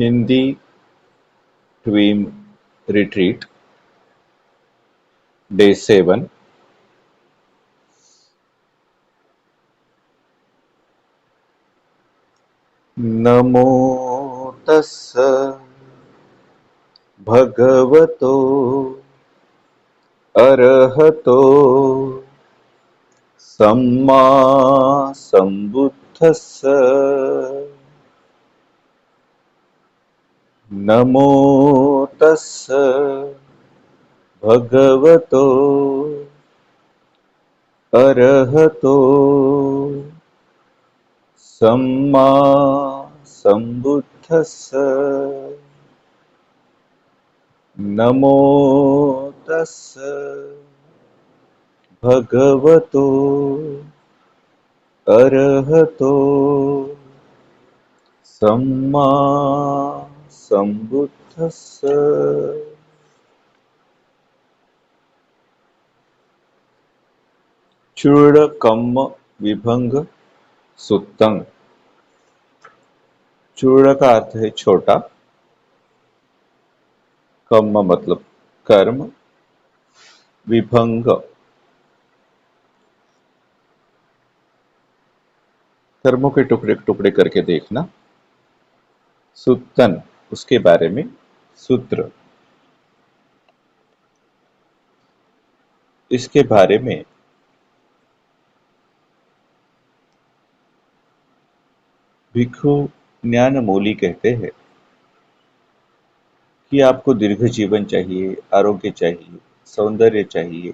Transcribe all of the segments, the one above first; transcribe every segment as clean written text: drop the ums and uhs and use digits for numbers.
Hindi ट्वीम retreat day 7। नमो तस्स भगवतो अरहतो सम्मा संबुद्धस्स। नमो तस्स भगवतो अरहतो सम्मा संबुद्धस्स। नमो तस्स भगवतो अरहतो सम्मा संबुद्धस्स। चूर्ण कम्म विभंग सुत्तंग। चूर्ण का अर्थ है छोटा, कम्म मतलब कर्म, विभंग कर्मों के टुकड़े टुकड़े करके देखना, सुत्तन उसके बारे में, सूत्र इसके बारे में। भिक्षु ज्ञानमौली कहते हैं कि आपको दीर्घ जीवन चाहिए, आरोग्य चाहिए, सौंदर्य चाहिए,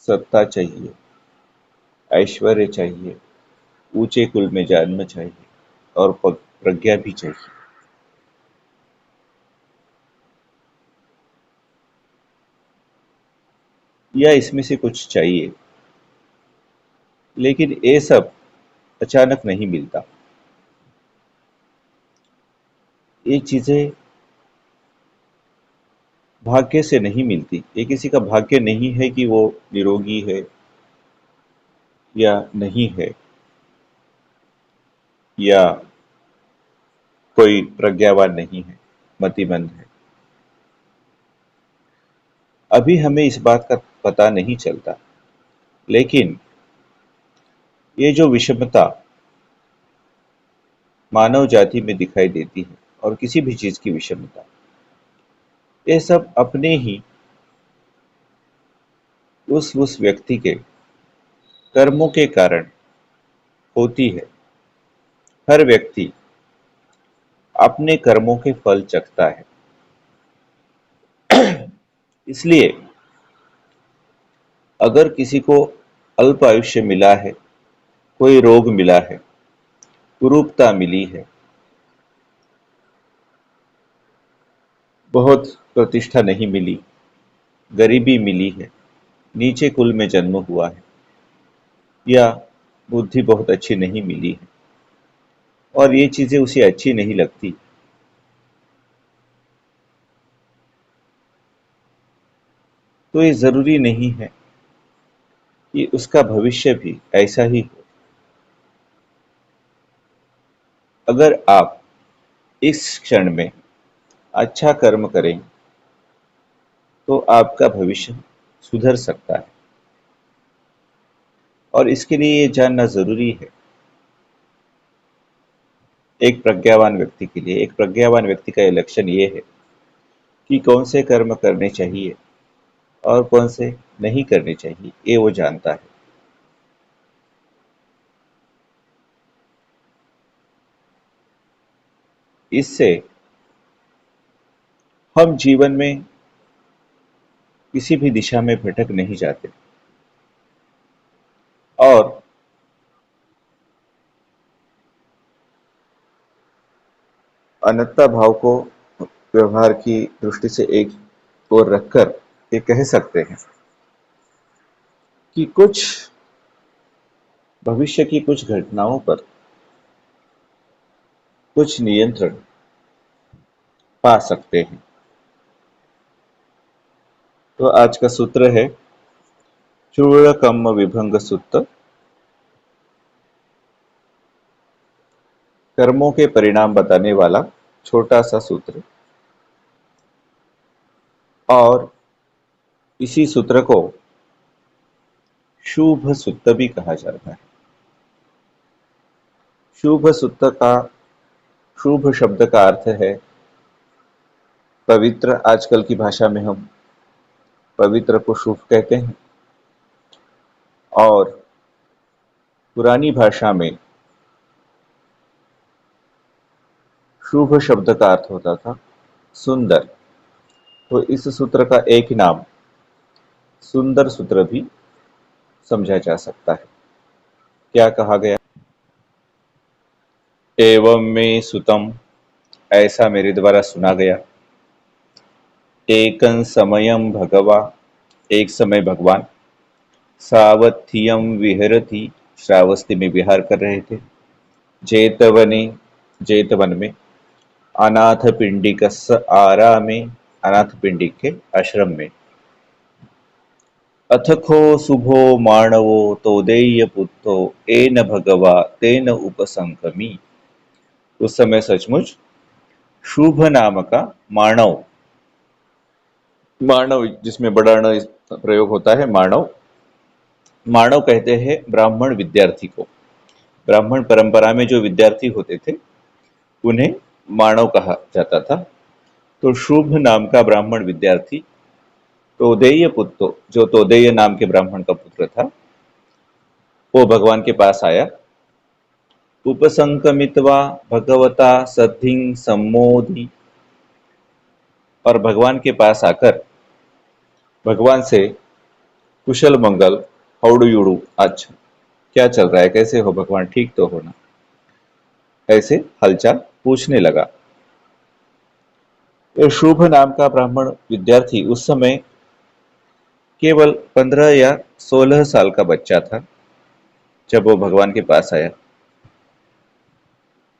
सत्ता चाहिए, ऐश्वर्य चाहिए, ऊंचे कुल में जन्म चाहिए और प्रज्ञा भी चाहिए। या इसमें से कुछ चाहिए, लेकिन ये सब अचानक नहीं मिलता। ये चीजें भाग्य से नहीं मिलती। ये किसी का भाग्य नहीं है कि वो निरोगी है या नहीं है, या कोई प्रज्ञावान नहीं है, मतिमंद है। अभी हमें इस बात का पता नहीं चलता, लेकिन ये जो विषमता मानव जाति में दिखाई देती है, और किसी भी चीज की विषमता, ये सब अपने ही उस व्यक्ति के कर्मों के कारण होती है। हर व्यक्ति अपने कर्मों के फल चखता है। इसलिए अगर किसी को अल्प आयुष्य मिला है, कोई रोग मिला है, कुरूपता मिली है, बहुत प्रतिष्ठा नहीं मिली, गरीबी मिली है, नीचे कुल में जन्म हुआ है, या बुद्धि बहुत अच्छी नहीं मिली है और ये चीजें उसे अच्छी नहीं लगती, तो ये जरूरी नहीं है कि उसका भविष्य भी ऐसा ही हो। अगर आप इस क्षण में अच्छा कर्म करें तो आपका भविष्य सुधर सकता है। और इसके लिए ये जानना जरूरी है, एक प्रज्ञावान व्यक्ति के लिए। एक प्रज्ञावान व्यक्ति का लक्षण ये है कि कौन से कर्म करने चाहिए और कौन से नहीं करने चाहिए, ये वो जानता है। इससे हम जीवन में किसी भी दिशा में भटक नहीं जाते और अनंतता भाव को व्यवहार की दृष्टि से एक ओर रखकर ये कह सकते हैं कि कुछ भविष्य की कुछ घटनाओं पर कुछ नियंत्रण पा सकते हैं। तो आज का सूत्र है चूर्ण कम्म विभंग सुत्त। कर्मों के परिणाम बताने वाला छोटा सा सूत्र, और इसी सूत्र को शुभ सूत्र भी कहा जाता है। शुभ सूत्र का शुभ शब्द का अर्थ है पवित्र। आजकल की भाषा में हम पवित्र को शुभ कहते हैं, और पुरानी भाषा में शुभ शब्द का अर्थ होता था सुंदर। तो इस सूत्र का एक नाम सुंदर सूत्र भी समझा जा सकता है। क्या कहा गया? एवं में सुतम, ऐसा मेरे द्वारा सुना गया। एकं समयं भगवा, एक समय भगवान। सावथियम विहरति, श्रावस्ती में विहार कर रहे थे। जेतवने, जेतवन में। अनाथ पिंडिकस्य आरामे, अनाथ पिंडिक के आश्रम में। अथखो शुभो माणवो तोदेय पुत्रो एन भगवा तेन उपसंकमी। उस समय सचमुच शुभ नाम का मानव, मानव जिसमें बड़ा ण प्रयोग होता है, मानव, मानव कहते हैं ब्राह्मण विद्यार्थी को। ब्राह्मण परंपरा में जो विद्यार्थी होते थे उन्हें मानव कहा जाता था। तो शुभ नाम का ब्राह्मण विद्यार्थी तोदेय पुत्र, जो तोदेय नाम के ब्राह्मण का पुत्र था, वो भगवान के पास आया। उपसंकमित्वा भगवता सद्धिं सम्मोधि, और भगवान के पास आकर भगवान से कुशल मंगल, हाउ डू यू डू, अच्छा क्या चल रहा है, कैसे हो भगवान, ठीक तो हो ना, ऐसे हालचाल पूछने लगा। तो शुभ नाम का ब्राह्मण विद्यार्थी उस समय केवल 15 या 16 साल का बच्चा था जब वो भगवान के पास आया,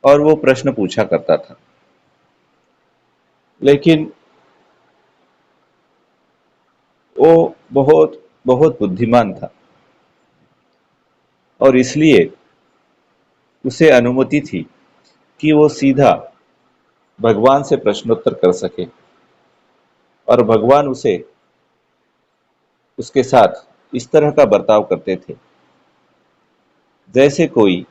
और वो प्रश्न पूछा करता था। लेकिन वो बहुत बहुत बुद्धिमान था, और इसलिए उसे अनुमति थी कि वो सीधा भगवान से प्रश्नोत्तर कर सके, और भगवान उसे उसके साथ इस तरह का बर्ताव करते थे जैसे कोई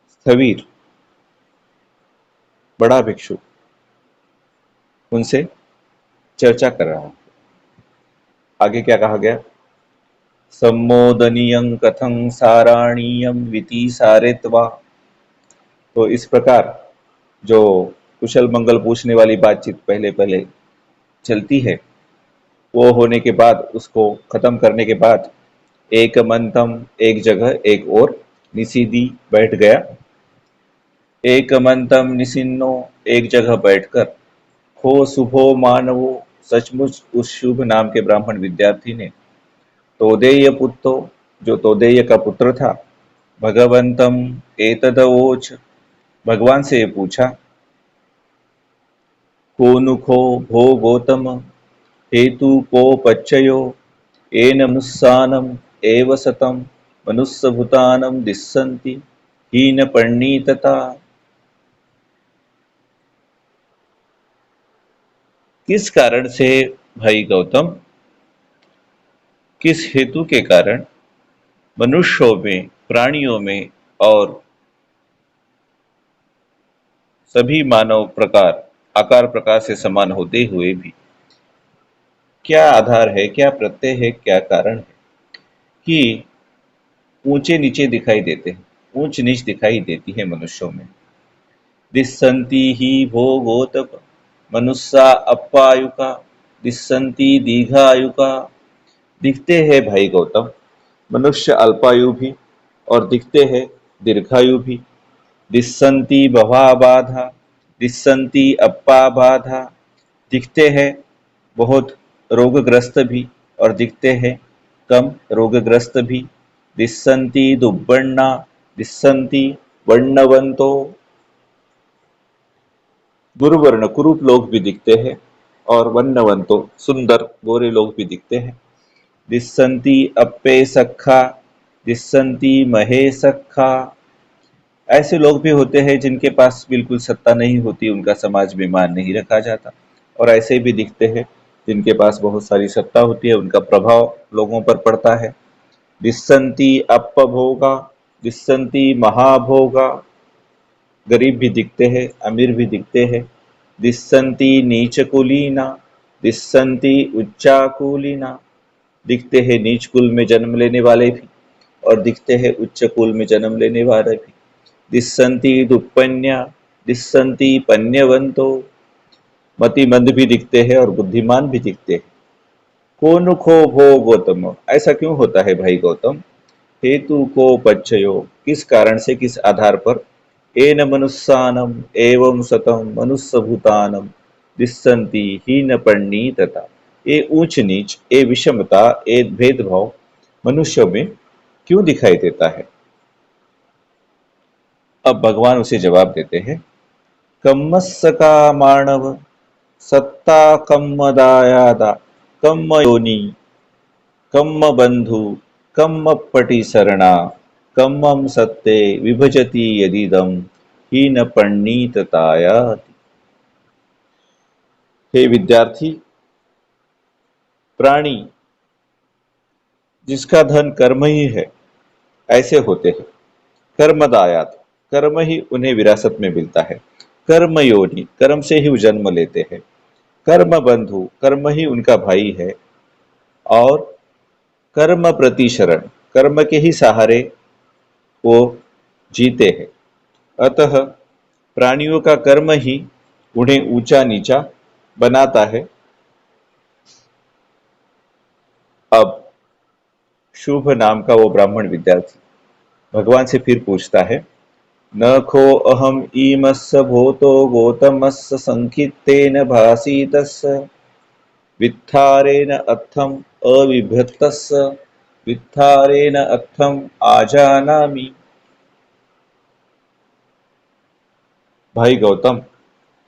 स्थवीर बड़ा भिक्षु उनसे चर्चा कर रहा है। आगे क्या कहा गया? सम्मोदनीयं कथं साराणीयं विति सारेत्वा। तो इस प्रकार जो कुशल मंगल पूछने वाली बातचीत पहले पहले चलती है, वो होने के बाद, उसको खत्म करने के बाद, एक मंतम, एक जगह एक और, निसीदी बैठ गया। एक मंतम निसिन्नो, एक जगह बैठकर। हो शुभो मानवो, सचमुच उस शुभ नाम के ब्राह्मण विद्यार्थी ने तोदेय पुत्रो, जो तोदेय का पुत्र था, भगवंतम एतदवोच, भगवान से पूछा। को नुखो भो गौतम, हेतु को पच्चयो, एन मनुस्सानम एव सतम, मनुस्सभूतानम दिस्सन्ति हीन परिणीतता। किस कारण से भाई गौतम, किस हेतु के कारण मनुष्यों में, प्राणियों में और सभी मानव प्रकार, आकार प्रकार से समान होते हुए भी क्या आधार है, क्या प्रत्यय है, क्या कारण है कि ऊंचे नीचे दिखाई देते हैं, ऊंच नीच दिखाई देती है मनुष्यों में। दिस्सन्ति ही भो गौतम, मनुष्या अप्पायुका, दिस्सन्ति दीर्घायुका। दिखते हैं भाई गौतम मनुष्य अल्पायु भी, और दिखते हैं दीर्घायु भी। दिस्सन्ति बहवा बाधा, दिस्सन्ति अप्पा बाधा। दिखते हैं बहुत रोगग्रस्त भी, और दिखते हैं कम रोगग्रस्त भी। दिस्सन्ति दुर्बण्णा, दिस्सन्ति वर्णवंतो। दुर्वर्ण कुरूप लोग भी दिखते हैं, और वर्णवंतो सुंदर गोरे लोग भी दिखते हैं। दिस्सन्ति अप्पे सखा, दिस्सन्ति महे सखा। ऐसे लोग भी होते हैं जिनके पास बिल्कुल सत्ता नहीं होती, उनका समाज में मान नहीं रखा जाता। और ऐसे भी दिखते हैं जिनके पास बहुत सारी सत्ता होती है, उनका प्रभाव लोगों पर पड़ता है। दिस्सन्ति अपभोगा, दिस्सन्ति महाभोगा। गरीब भी दिखते हैं, अमीर भी दिखते हैं। दिस्सन्ति नीचकुलीना, दिस्सन्ति उच्चाकुलीना। दिखते हैं नीच कुल में जन्म लेने वाले भी और दिखते हैं उच्च कुल में जन्म लेने वाले भी। दिस्सन्ति दुप्पन्या, दिस्सन्ति पन्यवंतो। मतिमंद भी दिखते हैं और बुद्धिमान भी दिखते हैं। को नुखो भो गौतम, ऐसा क्यों होता है भाई गौतम? हेतु को पच्चयो, किस कारण से, किस आधार पर? एन मनुस्सानम एवं सतम मनुष्य भूतानम दिस्सन्ति हीन परिणीतता। ये ऊंच नीच, ये विषमता, ये भेदभाव मनुष्यों में क्यों दिखाई देता है? अब भगवान उसे जवाब देते हैं, कम्मस्स का मानव सत्ता कम्मदायादा कम्म योनि कम्म बंधु कम्म पटि शरणा कम्मम सत्ते विभजति यदिदम हीन परिणीतताया। हे विद्यार्थी, प्राणी जिसका धन कर्म ही है ऐसे होते हैं। कर्मदायात, कर्म ही उन्हें विरासत में मिलता है। कर्म योनि, कर्म से ही वो जन्म लेते हैं। कर्म बंधु, कर्म ही उनका भाई है। और कर्म प्रतिशरण, कर्म के ही सहारे वो जीते हैं। अतः प्राणियों का कर्म ही उन्हें ऊंचा नीचा बनाता है। अब शुभ नाम का वो ब्राह्मण विद्यार्थी भगवान से फिर पूछता है, न खो अहम ईमस्य भूतो गौतमस्य संकीर्तेन भासितस्य वित्थारेण अर्थम अविभक्तस्य वित्थारेण अर्थम आजानामि। भाई गौतम,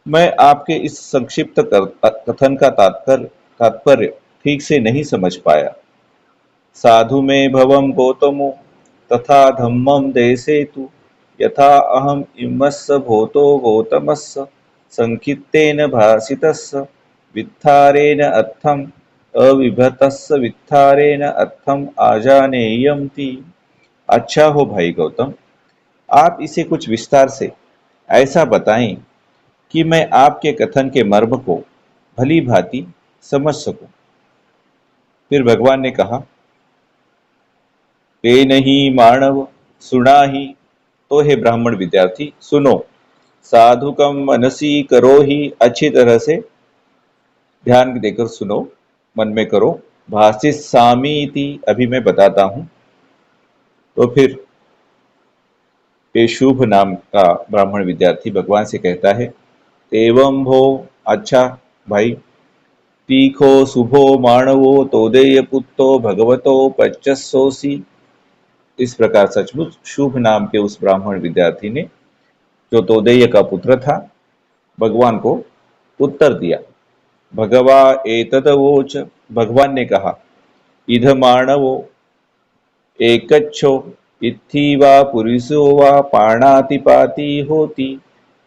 मैं आपके इस संक्षिप्त कथन का तात्पर्य ठीक से नहीं समझ पाया। साधु में भवम गौतमो तथा धम्मम देशे तु यथा अहम इमस्य भूतो गौतमस्य संकीर्तेन भासितस्य वित्थारेण अर्थम अविभतस्य वित्थारेण अर्थम आजानेयम्ति। अच्छा हो भाई गौतम, आप इसे कुछ विस्तार से ऐसा बताएं कि मैं आपके कथन के मर्म को भली भांति समझ सकूं। फिर भगवान ने कहा, ते नहीं मानव सुना ही, तो हे ब्राह्मण विद्यार्थी सुनो। साधुकम मनसी करो ही, अच्छी तरह से ध्यान देकर सुनो, मन में करो। भाषित सामीति, अभी मैं बताता हूं। तो फिर ये शुभ नाम का ब्राह्मण विद्यार्थी भगवान से कहता है, एवं भो, अच्छा भाई, तीखो शुभो मानवो तोदेय पुत्रो भगवतो पच्चसोसी। इस प्रकार सचमुच शुभ नाम के उस ब्राह्मण विद्यार्थी ने, जो तोदेय का पुत्र था, भगवान को उत्तर दिया। भगवा एतदवोच, भगवान ने कहा, इध मानवो एकच्छो इत्थि वा पुरुषो वा पाणातिपाती होती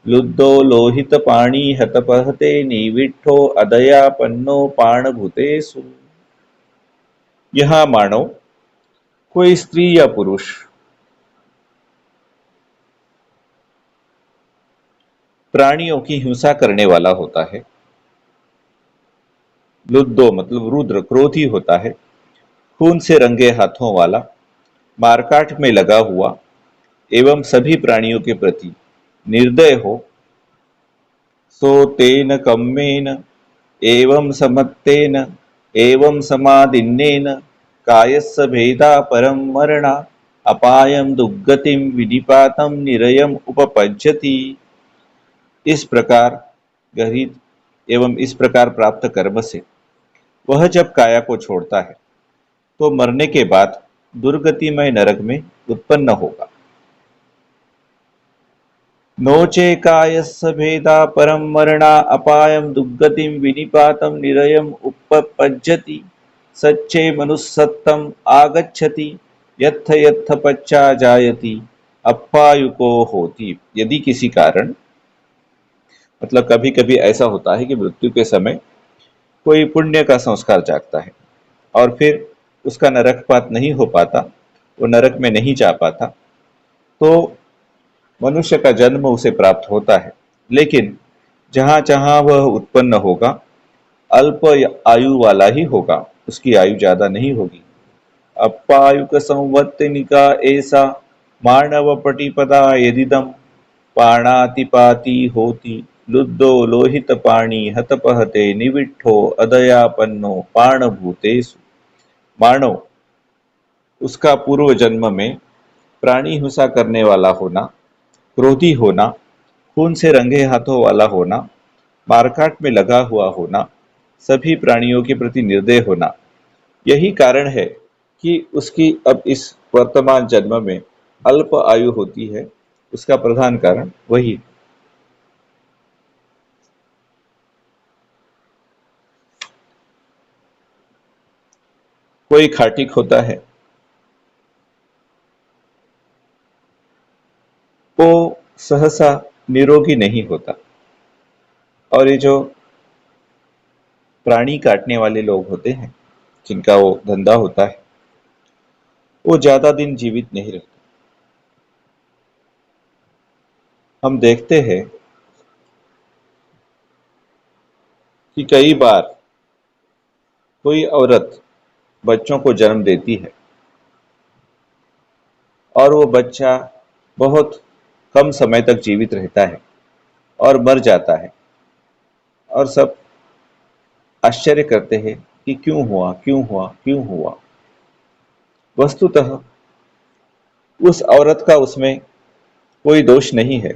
लुद्धो लोहित पाणी हतपहते निविठो अदया पन्नो पाणभूतेषु। यह मानव कोई स्त्री या पुरुष प्राणियों की हिंसा करने वाला होता है। लुद्धो मतलब रुद्र, क्रोधी होता है। खून से रंगे हाथों वाला, मारकाट में लगा हुआ एवं सभी प्राणियों के प्रति निर्दय हो, सो तेन कम्मेन एवं समत्तेन एवं समादिन्नेन कायस्य भेदा परम मरणा अपायम दुर्गतिम विनिपातम निरयम उपपज्यति। इस प्रकार गृहीत एवं इस प्रकार प्राप्त कर्म से वह जब काया को छोड़ता है तो मरने के बाद दुर्गतिमय नरक में उत्पन्न होगा। नोचे कायस्य भेदा परम मरणा अपायम दुर्गतिम विनिपातम निरयम उपपज्यति सच्चे मनुस्सत्तम आगच्छति यत्थ यत्थ पच्चा जायति अप्पायुको होती, यदि किसी कारण, मतलब कभी कभी ऐसा होता है कि मृत्यु के समय कोई पुण्य का संस्कार जागता है और फिर उसका नरकपात नहीं हो पाता, वो नरक में नहीं जा पाता, तो मनुष्य का जन्म उसे प्राप्त होता है। लेकिन जहां जहां वह उत्पन्न होगा अल्प आयु वाला ही होगा, उसकी आयु ज्यादा नहीं होगी। अप्पायुक संवत्निका ऐसा मानव पटिपदा यदिदम पाणातिपाती होती लुब्धो लोहित पाणी हतपहते निविट्ठो अदयापन्नो पाणभूतेषु। मानव उसका पूर्व जन्म में प्राणी हिंसा करने वाला होना, क्रोधी होना, खून से रंगे हाथों वाला होना, मारकाट में लगा हुआ होना, सभी प्राणियों के प्रति निर्दय होना, यही कारण है कि उसकी अब इस वर्तमान जन्म में अल्प आयु होती है। उसका प्रधान कारण वही। कोई खाटिक होता है, वो सहसा निरोगी नहीं होता, और ये जो प्राणी काटने वाले लोग होते हैं, जिनका वो धंधा होता है, वो ज्यादा दिन जीवित नहीं रहते। हम देखते हैं कि कई बार कोई औरत बच्चों को जन्म देती है और वो बच्चा बहुत कम समय तक जीवित रहता है और मर जाता है, और सब आश्चर्य करते हैं कि क्यों हुआ, क्यों हुआ, क्यों हुआ। वस्तुतः उस औरत का उसमें कोई दोष नहीं है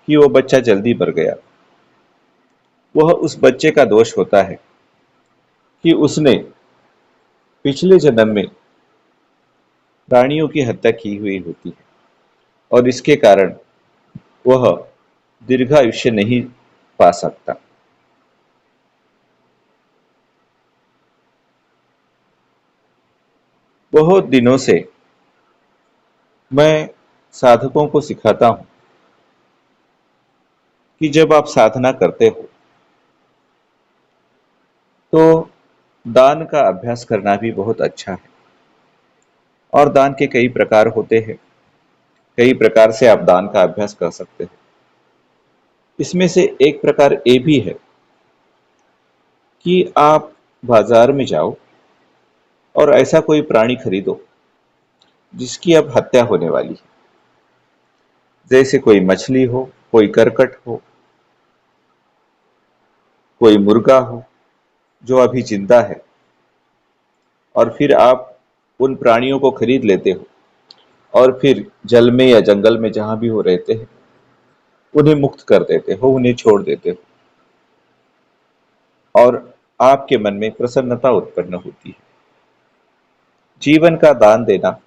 कि वो बच्चा जल्दी मर गया। वह उस बच्चे का दोष होता है कि उसने पिछले जन्म में प्राणियों की हत्या की हुई होती है, और इसके कारण वह दीर्घायुष्य नहीं पा सकता। बहुत दिनों से मैं साधकों को सिखाता हूं कि जब आप साधना करते हो तो दान का अभ्यास करना भी बहुत अच्छा है। और दान के कई प्रकार होते हैं, कई प्रकार से आप दान का अभ्यास कर सकते हो। इसमें से एक प्रकार ये भी है कि आप बाजार में जाओ और ऐसा कोई प्राणी खरीदो जिसकी अब हत्या होने वाली है, जैसे कोई मछली हो, कोई करकट हो, कोई मुर्गा हो जो अभी जिंदा है, और फिर आप उन प्राणियों को खरीद लेते हो और फिर जल में या जंगल में जहां भी वो रहते हैं उन्हें मुक्त कर देते हो, उन्हें छोड़ देते हो, और आपके मन में प्रसन्नता उत्पन्न होती है। जीवन का दान देना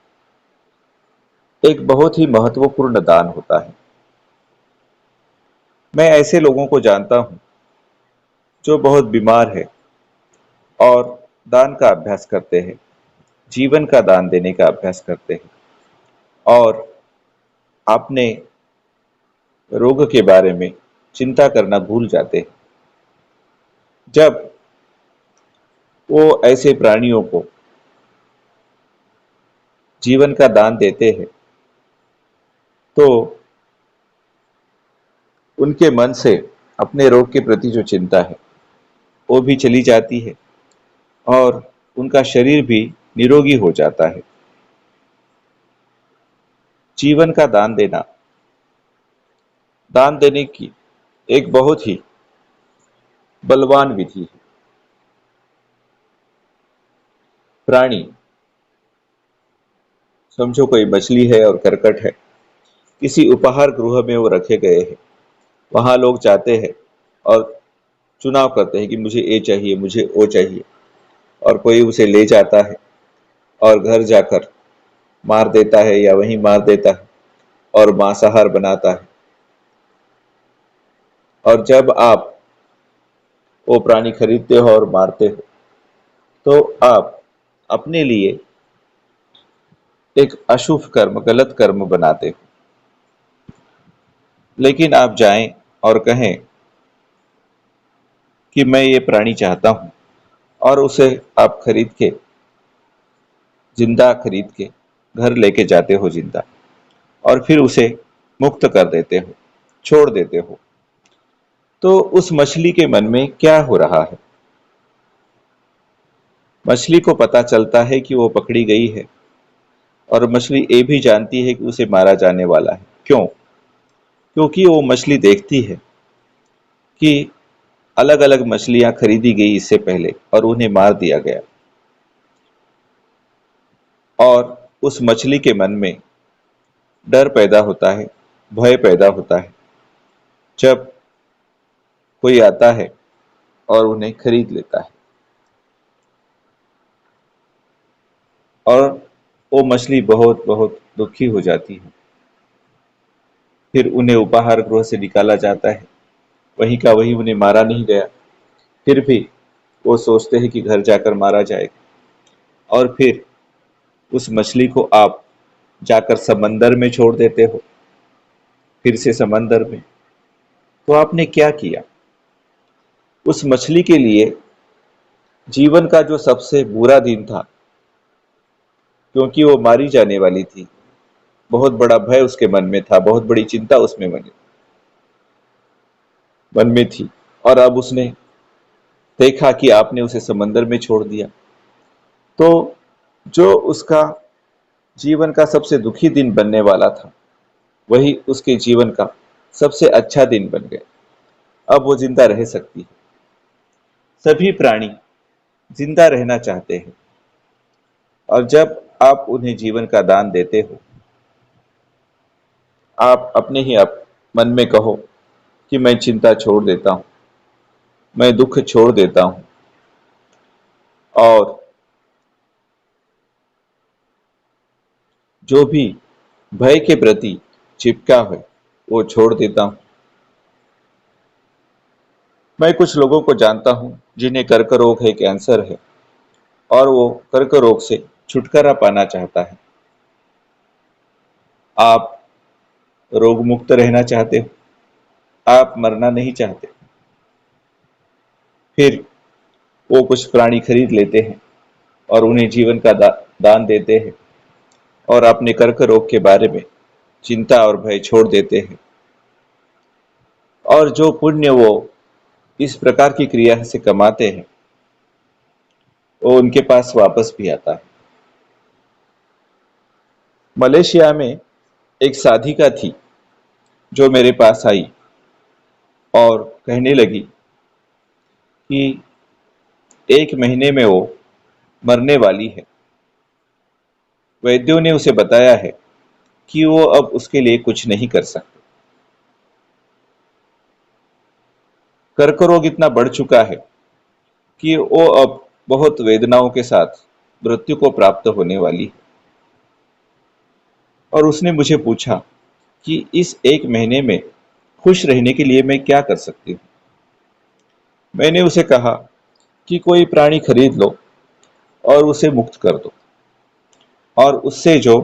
एक बहुत ही महत्वपूर्ण दान होता है। मैं ऐसे लोगों को जानता हूं जो बहुत बीमार है और दान का अभ्यास करते हैं, जीवन का दान देने का अभ्यास करते हैं, और अपने रोग के बारे में चिंता करना भूल जाते हैं। जब वो ऐसे प्राणियों को जीवन का दान देते हैं तो उनके मन से अपने रोग के प्रति जो चिंता है वो भी चली जाती है, और उनका शरीर भी निरोगी हो जाता है। जीवन का दान देना, दान देने की एक बहुत ही बलवान विधि है। प्राणी, समझो कोई मछली है और करकट है, किसी उपहार गृह में वो रखे गए हैं। वहां लोग जाते हैं और चुनाव करते हैं कि मुझे ये चाहिए, मुझे वो चाहिए, और कोई उसे ले जाता है और घर जाकर मार देता है या वहीं मार देता है और मांसाहार बनाता है। और जब आप वो प्राणी खरीदते हो और मारते हो तो आप अपने लिए एक अशुभ कर्म, गलत कर्म बनाते हो। लेकिन आप जाएं और कहें कि मैं ये प्राणी चाहता हूं, और उसे आप खरीद के, जिंदा खरीद के घर लेके जाते हो जिंदा, और फिर उसे मुक्त कर देते हो, छोड़ देते हो, तो उस मछली के मन में क्या हो रहा है? मछली को पता चलता है कि वो पकड़ी गई है, और मछली ये भी जानती है कि उसे मारा जाने वाला है। क्यों? क्योंकि वो मछली देखती है कि अलग अलग मछलियां खरीदी गई इससे पहले और उन्हें मार दिया गया, और उस मछली के मन में डर पैदा होता है, भय पैदा होता है जब कोई आता है और उन्हें खरीद लेता है। और वो मछली बहुत बहुत दुखी हो जाती है। फिर उन्हें उपहार गृह से निकाला जाता है, वहीं का वहीं उन्हें मारा नहीं गया। फिर भी वो सोचते हैं कि घर जाकर मारा जाएगा, और फिर उस मछली को आप जाकर समंदर में छोड़ देते हो, फिर से समंदर में। तो आपने क्या किया? उस मछली के लिए जीवन का जो सबसे बुरा दिन था, क्योंकि वो मारी जाने वाली थी, बहुत बड़ा भय उसके मन में था, बहुत बड़ी चिंता उसमें मन में थी, और अब उसने देखा कि आपने उसे समंदर में छोड़ दिया, तो जो उसका जीवन का सबसे दुखी दिन बनने वाला था, वही उसके जीवन का सबसे अच्छा दिन बन गया। अब वो जिंदा रह सकती है। सभी प्राणी जिंदा रहना चाहते हैं, और जब आप उन्हें जीवन का दान देते हो, आप अपने ही आप मन में कहो कि मैं चिंता छोड़ देता हूं, मैं दुख छोड़ देता हूं, और जो भी भय के प्रति चिपका है वो छोड़ देता हूं। मैं कुछ लोगों को जानता हूं जिन्हें कर्क रोग है, कैंसर है, और वो कर्क रोग से छुटकारा पाना चाहता है। आप रोग मुक्त रहना चाहते हो, आप मरना नहीं चाहते, फिर वो कुछ प्राणी खरीद लेते हैं और उन्हें जीवन का दान देते हैं, और अपने कर्क रोग के बारे में चिंता और भय छोड़ देते हैं। और जो पुण्य वो इस प्रकार की क्रिया से कमाते हैं, वो उनके पास वापस भी आता है। मलेशिया में एक साधिका थी जो मेरे पास आई और कहने लगी कि 1 महीने में वो मरने वाली है। वैद्यों ने उसे बताया है कि वो अब उसके लिए कुछ नहीं कर सकते। कर्क रोग इतना बढ़ चुका है कि वो अब बहुत वेदनाओं के साथ मृत्यु को प्राप्त होने वाली है। और उसने मुझे पूछा कि इस 1 महीने में खुश रहने के लिए मैं क्या कर सकती हूँ। मैंने उसे कहा कि कोई प्राणी खरीद लो और उसे मुक्त कर दो, और उससे जो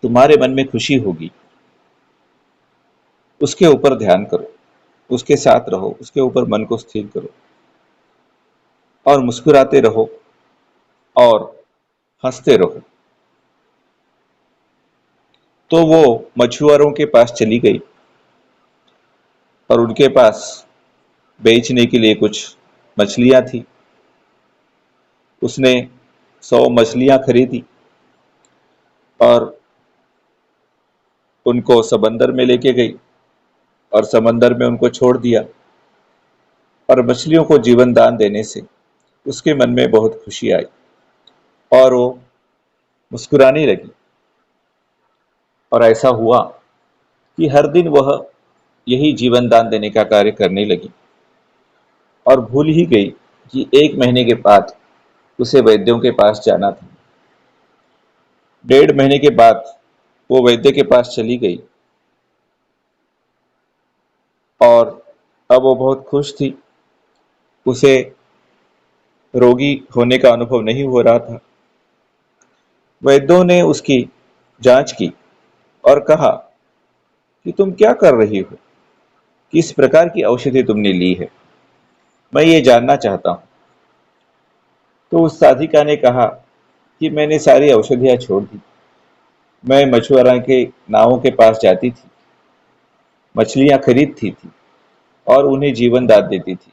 तुम्हारे मन में खुशी होगी उसके ऊपर ध्यान करो, उसके साथ रहो, उसके ऊपर मन को स्थिर करो, और मुस्कुराते रहो और हंसते रहो। तो वो मछुआरों के पास चली गई और उनके पास बेचने के लिए कुछ मछलियां थी। उसने 100 मछलियां खरीदी और उनको समंदर में लेके गई, और समंदर में उनको छोड़ दिया। और मछलियों को जीवन दान देने से उसके मन में बहुत खुशी आई, और वो मुस्कुराने लगी। और ऐसा हुआ कि हर दिन वह यही जीवन दान देने का कार्य करने लगी, और भूल ही गई कि 1 महीने के बाद उसे वैद्यों के पास जाना था। 1.5 महीने के बाद वो वैद्य के पास चली गई, और अब वो बहुत खुश थी। उसे रोगी होने का अनुभव नहीं हो रहा था। वैद्यों ने उसकी जांच की और कहा कि तुम क्या कर रही हो, किस प्रकार की औषधि तुमने ली है, मैं ये जानना चाहता हूँ। तो उस साधिका ने कहा कि मैंने सारी औषधियाँ छोड़ दी। मैं मछुआरों के नावों के पास जाती थी, मछलियाँ खरीदती थी और उन्हें जीवन दान देती थी।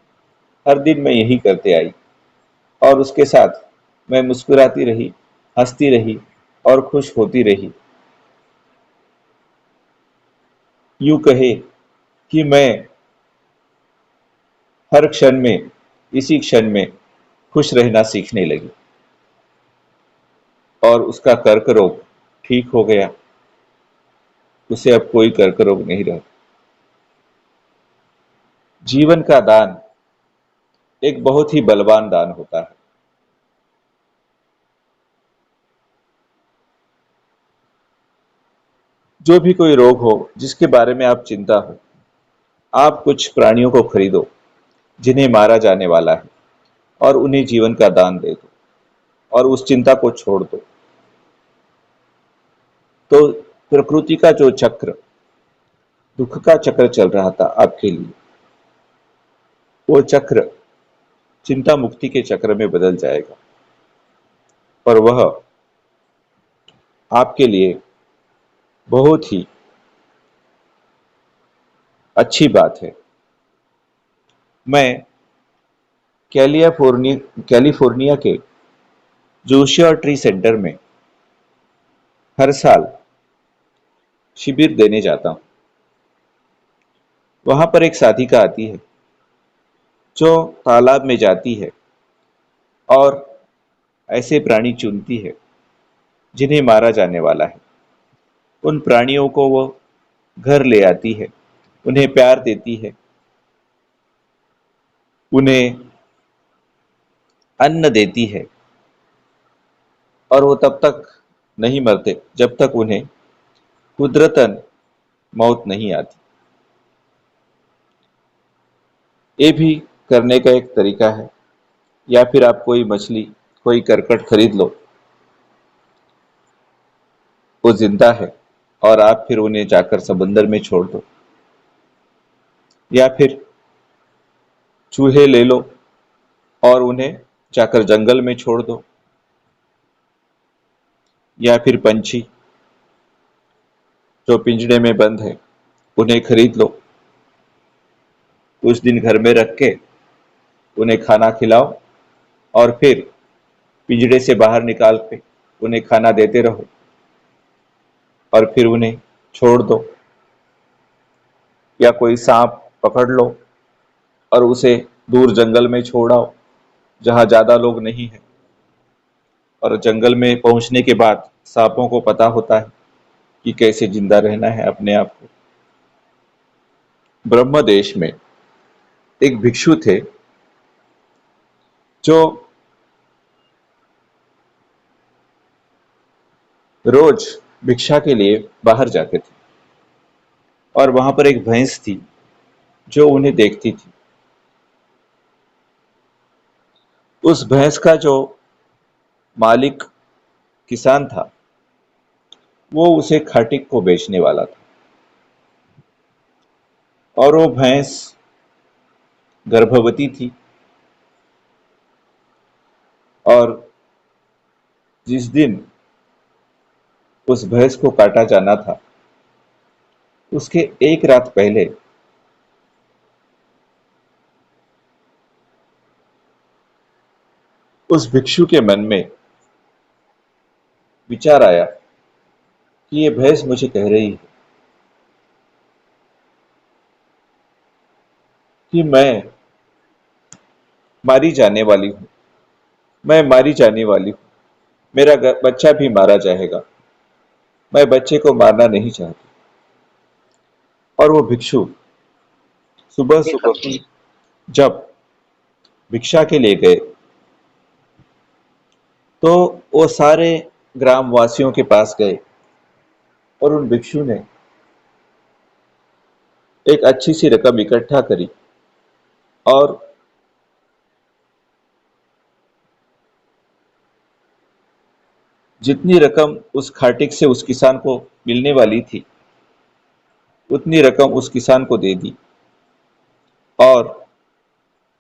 हर दिन मैं यही करते आई और उसके साथ मैं मुस्कुराती रही, हंसती रही और खुश होती रही। यूं कहे कि मैं हर क्षण में, इसी क्षण में खुश रहना सीखने लगी और उसका कर्क रोग ठीक हो गया। उसे अब कोई कर्क रोग नहीं रहा। जीवन का दान एक बहुत ही बलवान दान होता है। जो भी कोई रोग हो जिसके बारे में आप चिंता हो, आप कुछ प्राणियों को खरीदो जिन्हें मारा जाने वाला है और उन्हें जीवन का दान दे दो और उस चिंता को छोड़ दो। तो प्रकृति का जो चक्र, दुख का चक्र चल रहा था आपके लिए, वो चक्र चिंता मुक्ति के चक्र में बदल जाएगा और वह आपके लिए बहुत ही अच्छी बात है। मैं कैलिफोर्निया के जोशिया ट्री सेंटर में हर साल शिविर देने जाता हूँ। वहां पर एक साधिका आती है जो तालाब में जाती है और ऐसे प्राणी चुनती है जिन्हें मारा जाने वाला है। उन प्राणियों को वो घर ले आती है, उन्हें प्यार देती है, उन्हें अन्न देती है और वो तब तक नहीं मरते जब तक उन्हें कुदरतन मौत नहीं आती। ये भी करने का एक तरीका है। या फिर आप कोई मछली, कोई करकट खरीद लो, वो जिंदा है और आप फिर उन्हें जाकर समंदर में छोड़ दो। या फिर चूहे ले लो और उन्हें जाकर जंगल में छोड़ दो। या फिर पंछी जो पिंजड़े में बंद है, उन्हें खरीद लो, कुछ दिन घर में रख के उन्हें खाना खिलाओ और फिर पिंजड़े से बाहर निकाल के उन्हें खाना देते रहो और फिर उन्हें छोड़ दो। या कोई सांप पकड़ लो और उसे दूर जंगल में छोड़ाओ जहां ज्यादा लोग नहीं है। और जंगल में पहुंचने के बाद सांपों को पता होता है कि कैसे जिंदा रहना है अपने आप को। ब्रह्म देश में एक भिक्षु थे जो रोज भिक्षा के लिए बाहर जाते थे और वहां पर एक भैंस थी जो उन्हें देखती थी। उस भैंस का जो मालिक किसान था, वो उसे खाटिक को बेचने वाला था और वो भैंस गर्भवती थी। और जिस दिन उस भैंस को काटा जाना था, उसके एक रात पहले उस भिक्षु के मन में विचार आया कि ये भैंस मुझे कह रही है कि मैं मारी जाने वाली हूँ, मैं मारी जाने वाली हूँ, मेरा बच्चा भी मारा जाएगा, मैं बच्चे को मारना नहीं चाहती। और वो भिक्षु सुबह सुबह जब भिक्षा के लिए गए तो वो सारे ग्रामवासियों के पास गए और उन भिक्षु ने एक अच्छी सी रकम इकट्ठा करी और जितनी रकम उस खाटिक से उस किसान को मिलने वाली थी, उतनी रकम उस किसान को दे दी और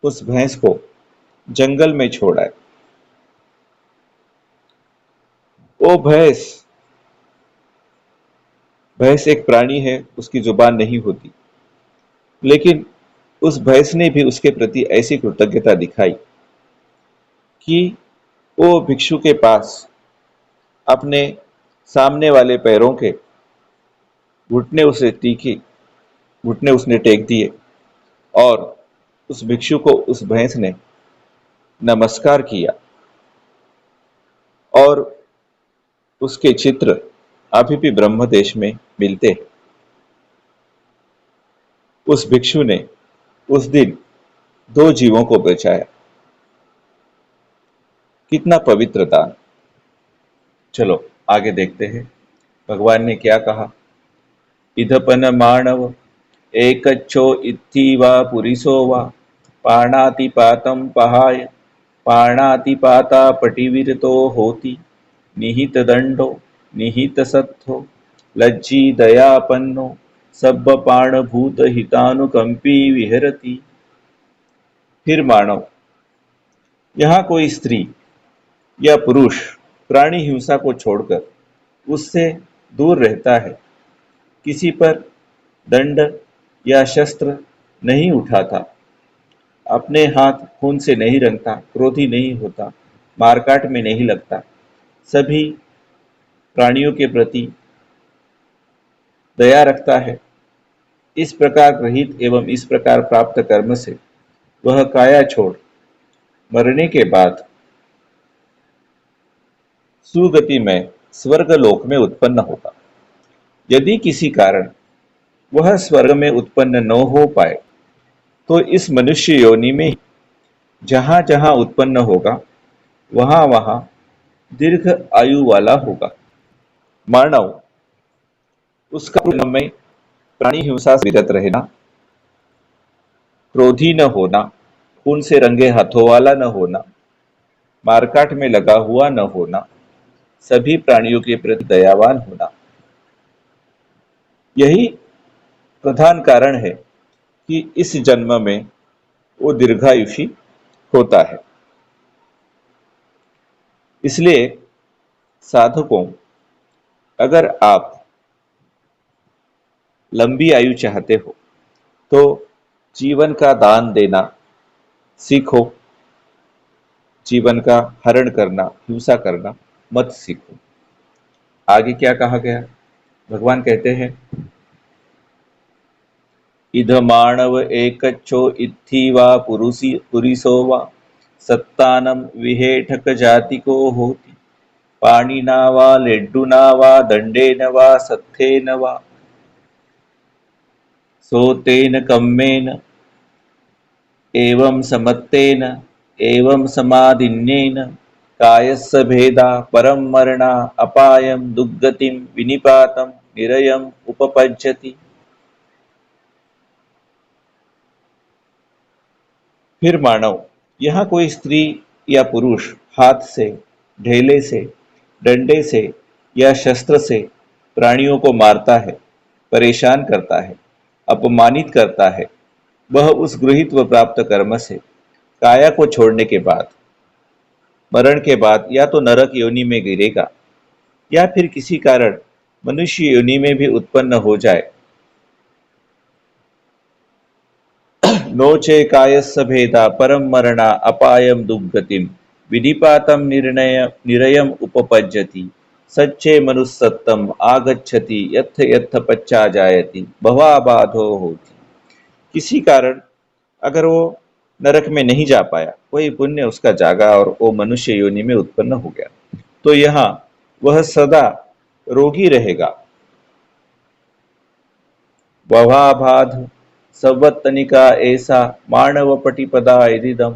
उस भैंस को जंगल में छोड़ आए। वो भैंस भैंस एक प्राणी है, उसकी जुबान नहीं होती, लेकिन उस भैंस ने भी उसके प्रति ऐसी कृतज्ञता दिखाई कि वो भिक्षु के पास अपने सामने वाले पैरों के घुटने उसे टीके घुटने उसने टेक दिए और उस भिक्षु को उस भैंस ने नमस्कार किया और उसके चित्र अभी भी ब्रह्मदेश में मिलते हैं। उस भिक्षु ने उस दिन दो जीवों को बचाया। कितना पवित्र दान। चलो आगे देखते हैं भगवान ने क्या कहा। इधपन मानव एकच्छो इत्थि वा पुरिसो वा पाणातिपातं पहाय पाणातिपाता पटिविरतो होति निहित दंडो निहित सत्थो लज्जी दयापन्नो सब्बपाण भूत हितानुकंपी विहरति। फिर मानव, यहाँ कोई स्त्री या पुरुष प्राणी हिंसा को छोड़कर उससे दूर रहता है, किसी पर दंड या शस्त्र नहीं उठाता, अपने हाथ खून से नहीं रंगता, क्रोधी नहीं होता, मारकाट में नहीं लगता, सभी प्राणियों के प्रति दया रखता है, इस प्रकार रहित एवं इस प्रकार प्राप्त कर्म से वह काया छोड़ मरने के बाद सुगति में स्वर्ग लोक में उत्पन्न होगा। यदि किसी कारण वह स्वर्ग में उत्पन्न न हो पाए तो इस मनुष्य योनि में जहां जहां उत्पन्न होगा वहां वहां दीर्घ आयु वाला होगा। मानव, उसका जन्म में प्राणी हिंसा से विरत रहना, क्रोधी न होना, खून से रंगे हाथों वाला न होना, मारकाट में लगा हुआ न होना, सभी प्राणियों के प्रति दयावान होना, यही प्रधान कारण है कि इस जन्म में वो दीर्घायुषी होता है। इसलिए साधकों, अगर आप लंबी आयु चाहते हो तो जीवन का दान देना सीखो, जीवन का हरण करना, हिंसा करना मत सीखो। आगे क्या कहा गया? भगवान कहते हैं, इध मानव एकच्छो इत्थि वा पुरिसो वा सत्तानं विहेठक जातिको होति पाणिना वा लेड्डुना वा दंडेन वा सत्थेन वा सोतेन कम्मेन एवं समत्तेन एवं समाधिन्येन कायस्य भेदा परम मरणा अपायं दुर्गतिं विनिपातं निरयम् उपपज्यति। फिर मानव, यहाँ कोई स्त्री या पुरुष हाथ से, ढेले से, डंडे से या शस्त्र से प्राणियों को मारता है, परेशान करता है, अपमानित करता है, वह उस गृहीत व प्राप्त कर्म से काया को छोड़ने के बाद, मरण के बाद या तो नरक योनि में गिरेगा या फिर किसी कारण मनुष्य योनि में भी उत्पन्न हो जाए। नोचे कायस्य भेदा परम मरणा अपायम दुर्गतिम विधिपातम निरयम उपपज्यति सच्चे मनुस्सत्तम आगच्छति यथ यथ पच्चा जायति भवाबाधो होती। किसी कारण अगर वो नरक में नहीं जा पाया, वही पुण्य उसका जागा और वो मनुष्य योनि में उत्पन्न हो गया, तो यहाँ वह सदा रोगी रहेगा। भवाबाध संवत्तनिका ऐसा मानव पटिपदा इदिदम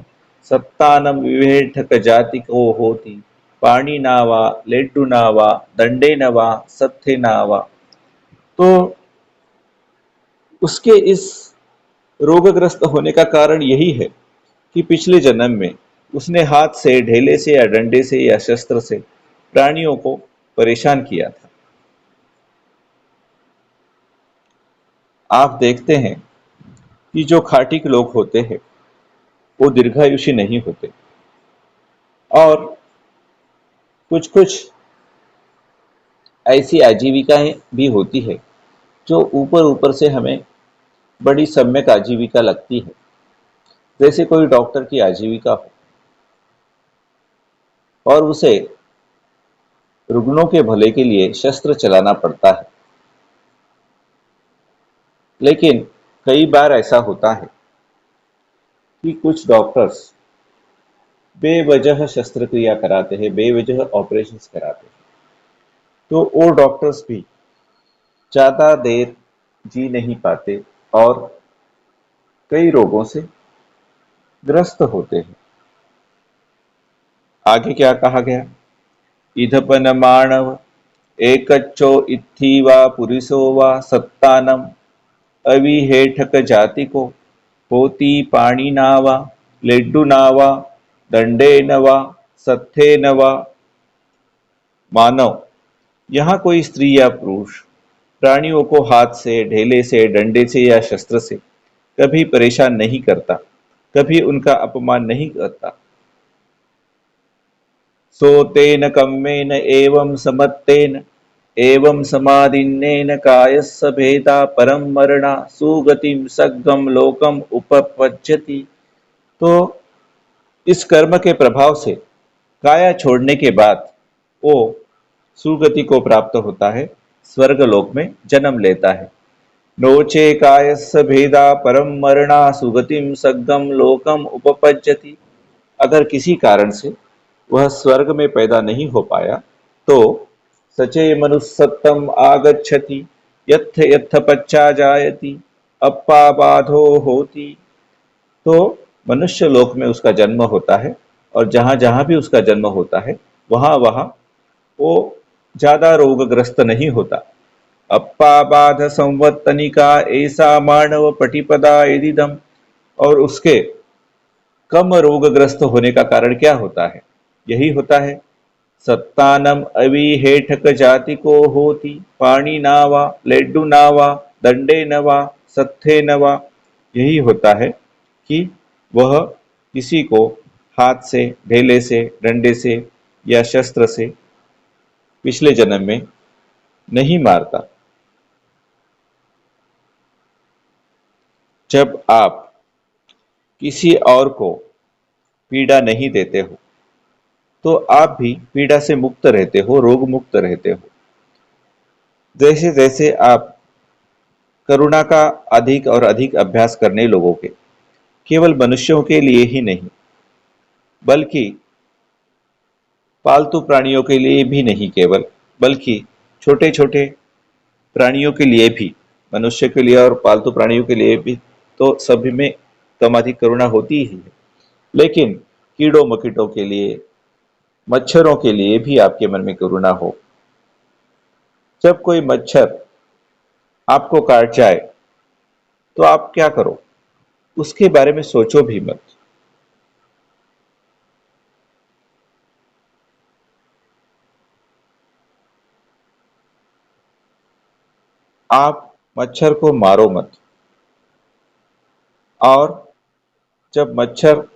सत्तानम विवेठक जाति को होती पाणी नावा लेड्डू नावा दंडे नवा सत्थे नावा। तो उसके इस रोगग्रस्त होने का कारण यही है कि पिछले जन्म में उसने हाथ से, ढेले से या डंडे से या शस्त्र से प्राणियों को परेशान किया था। आप देखते हैं कि जो खाटी के लोग होते हैं वो दीर्घायुषी नहीं होते, और कुछ कुछ ऐसी आजीविकाएं भी होती है जो ऊपर ऊपर से हमें बड़ी सम्यक आजीविका लगती है। जैसे कोई डॉक्टर की आजीविका हो और उसे रुग्णों के भले के लिए शस्त्र चलाना पड़ता है, लेकिन कई बार ऐसा होता है कि कुछ डॉक्टर्स बेवजह शस्त्रक्रिया कराते हैं, बेवजह ऑपरेशंस कराते हैं, तो वो डॉक्टर्स भी ज़्यादा देर जी नहीं पाते और कई रोगों से ग्रस्त होते हैं। आगे क्या कहा गया? इधपन मानव एकच्चो इत्थीवा पुरुषो वा सत्तानम अविहेठक जाति को होती पाणिना वा लेड्डुना वा दंडेन वा सत्थेन वा। मानव, यहाँ कोई स्त्री या पुरुष प्राणियों को हाथ से, ढेले से, डंडे से या शस्त्र से कभी परेशान नहीं करता, कभी उनका अपमान नहीं करता। सोतेन कम्मेन एवं समत्तेन एवं समाधिन्नेन कायस्स भेदा परम मरणा सुगतिम सग्गम लोकम उपपज्यति। तो इस कर्म के प्रभाव से काया छोड़ने के बाद वो सुगति को प्राप्त होता है, स्वर्ग लोक में जन्म लेता है। नोचे कायस्स भेदा परम मरणा सुगतिम सग्गम लोकम उपपज्यति। अगर किसी कारण से वह स्वर्ग में पैदा नहीं हो पाया तो सचे मनुस्सत्तम आगच्छति यत्थ यत्थ पच्चा जायति अप्पा बाधो होती। तो मनुष्य लोक में उसका जन्म होता है, और जहां जहां भी उसका जन्म होता है वहां वहां वो ज्यादा रोगग्रस्त नहीं होता। अप्पा बाध संवत्तनिका ऐसा मानव पटिपदा एदिदम। और उसके कम रोगग्रस्त होने का कारण क्या होता है? यही होता है सत्तानम अविहेठक जाति को होती पाणी नावा लेड्डू नावा दंडे नवा सत्थे नवा। यही होता है कि वह किसी को हाथ से, ढेले से, डंडे से या शस्त्र से पिछले जन्म में नहीं मारता। जब आप किसी और को पीड़ा नहीं देते हो तो आप भी पीड़ा से मुक्त रहते हो, रोग मुक्त रहते हो। जैसे जैसे आप करुणा का अधिक और अधिक अभ्यास करने लोगों के, केवल मनुष्यों के लिए ही नहीं बल्कि पालतू प्राणियों के लिए भी नहीं केवल, बल्कि छोटे छोटे प्राणियों के लिए भी, मनुष्य के लिए और पालतू प्राणियों के लिए भी तो सभी में कम अधिक करुणा होती ही है, लेकिन कीड़ों मकीटों के लिए, मच्छरों के लिए भी आपके मन में करुणा हो। जब कोई मच्छर आपको काट जाए तो आप क्या करो? उसके बारे में सोचो भी मत। आप मच्छर को मारो मत। और जब मच्छर